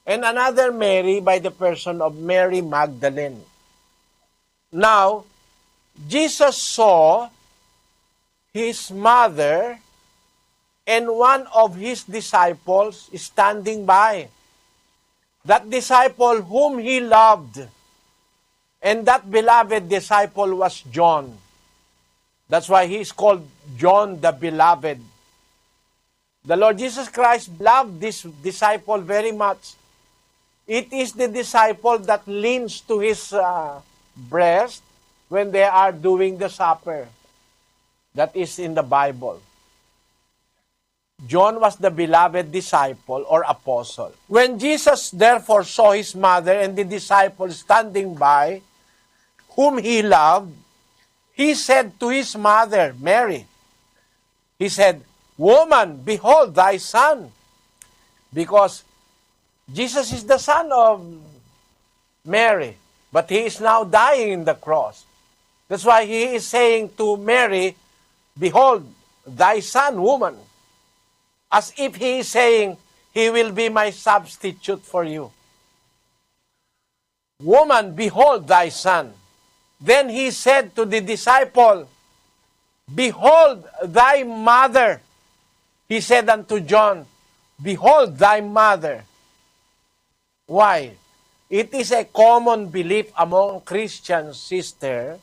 And another Mary by the person of Mary Magdalene. Now, Jesus saw his mother and one of his disciples standing by. That disciple whom he loved. And that beloved disciple was John. That's why he is called John the Beloved. The Lord Jesus Christ loved this disciple very much. It is the disciple that leans to his breast when they are doing the supper. That is in the Bible. John was the beloved disciple or apostle. When Jesus therefore saw his mother and the disciple standing by, whom he loved, he said to his mother, Mary, he said, Woman, behold thy son. Because Jesus is the son of Mary, but he is now dying in the cross. That's why he is saying to Mary, Behold thy son, woman. As if he is saying, he will be my substitute for you. Woman, behold thy son. Then he said to the disciple, Behold thy mother. He said unto John, Behold thy mother. Why? It is a common belief among Christians, sister,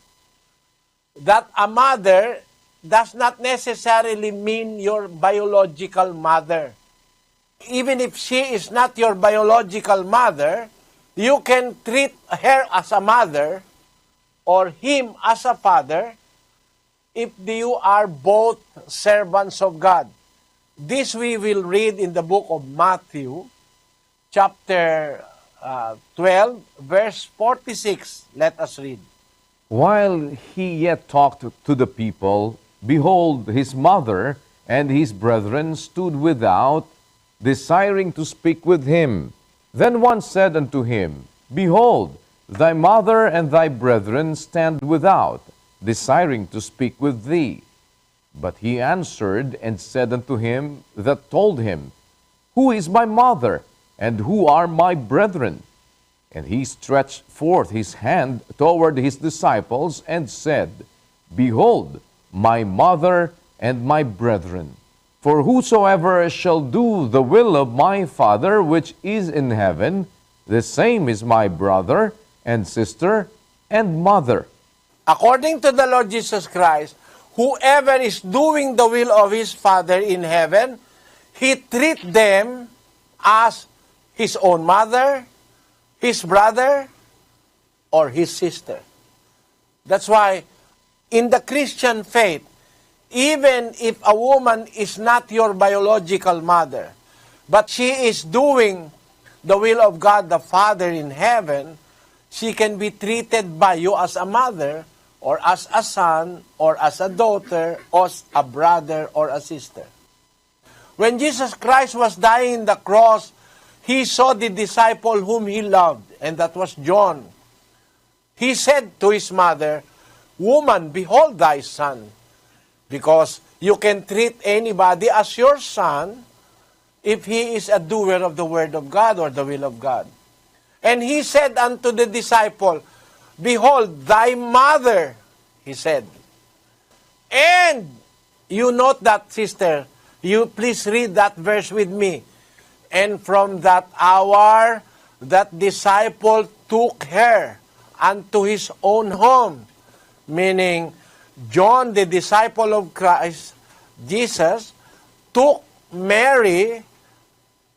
that a mother does not necessarily mean your biological mother. Even if she is not your biological mother, you can treat her as a mother or him as a father if you are both servants of God. This we will read in the book of Matthew, chapter 12, verse 46. Let us read. While he yet talked to the people, behold, his mother and his brethren stood without, desiring to speak with him. Then one said unto him, Behold, thy mother and thy brethren stand without, desiring to speak with thee. But he answered and said unto him that told him, Who is my mother, and who are my brethren? And he stretched forth his hand toward his disciples and said, Behold, my mother and my brethren. For whosoever shall do the will of my Father which is in heaven, the same is my brother and sister and mother. According to the Lord Jesus Christ, whoever is doing the will of his Father in heaven, he treats them as his own mother, his brother, or his sister. That's why in the Christian faith, even if a woman is not your biological mother, but she is doing the will of God the Father in heaven, she can be treated by you as a mother, or as a son, or as a daughter, or as a brother, or a sister. When Jesus Christ was dying on the cross, he saw the disciple whom he loved, and that was John. He said to his mother, Woman, behold thy son. Because you can treat anybody as your son if he is a doer of the word of God or the will of God. And he said unto the disciple, Behold thy mother, he said. And you note that, sister, you please read that verse with me. And from that hour, that disciple took her unto his own home. Meaning, John, the disciple of Christ, Jesus, took Mary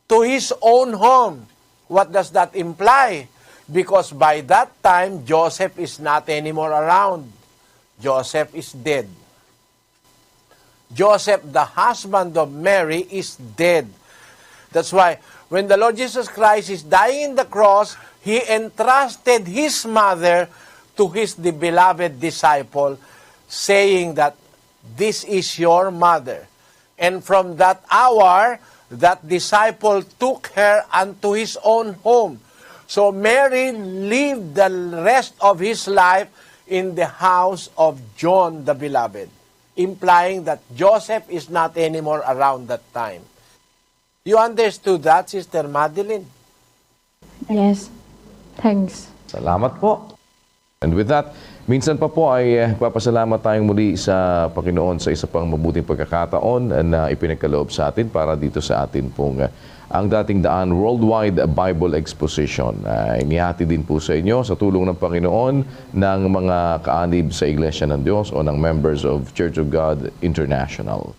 to his own home. What does that imply? Because by that time, Joseph is not anymore around. Joseph is dead. Joseph, the husband of Mary, is dead. That's why when the Lord Jesus Christ is dying on the cross, he entrusted his mother to the beloved disciple, saying that this is your mother. And from that hour, that disciple took her unto his own home. So Mary lived the rest of his life in the house of John the Beloved, implying that Joseph is not anymore around that time. You understood that, Sister Madeline? Yes. Thanks. Salamat po. And with that, minsan pa po ay papasalamat tayong muli sa Panginoon sa isa pang mabuting pagkakataon na ipinagkaloob sa atin para dito sa atin pong ang Dating Daan Worldwide Bible Exposition. Inihati din po sa inyo sa tulong ng Panginoon ng mga kaanib sa Iglesia ng Diyos o ng members of Church of God International.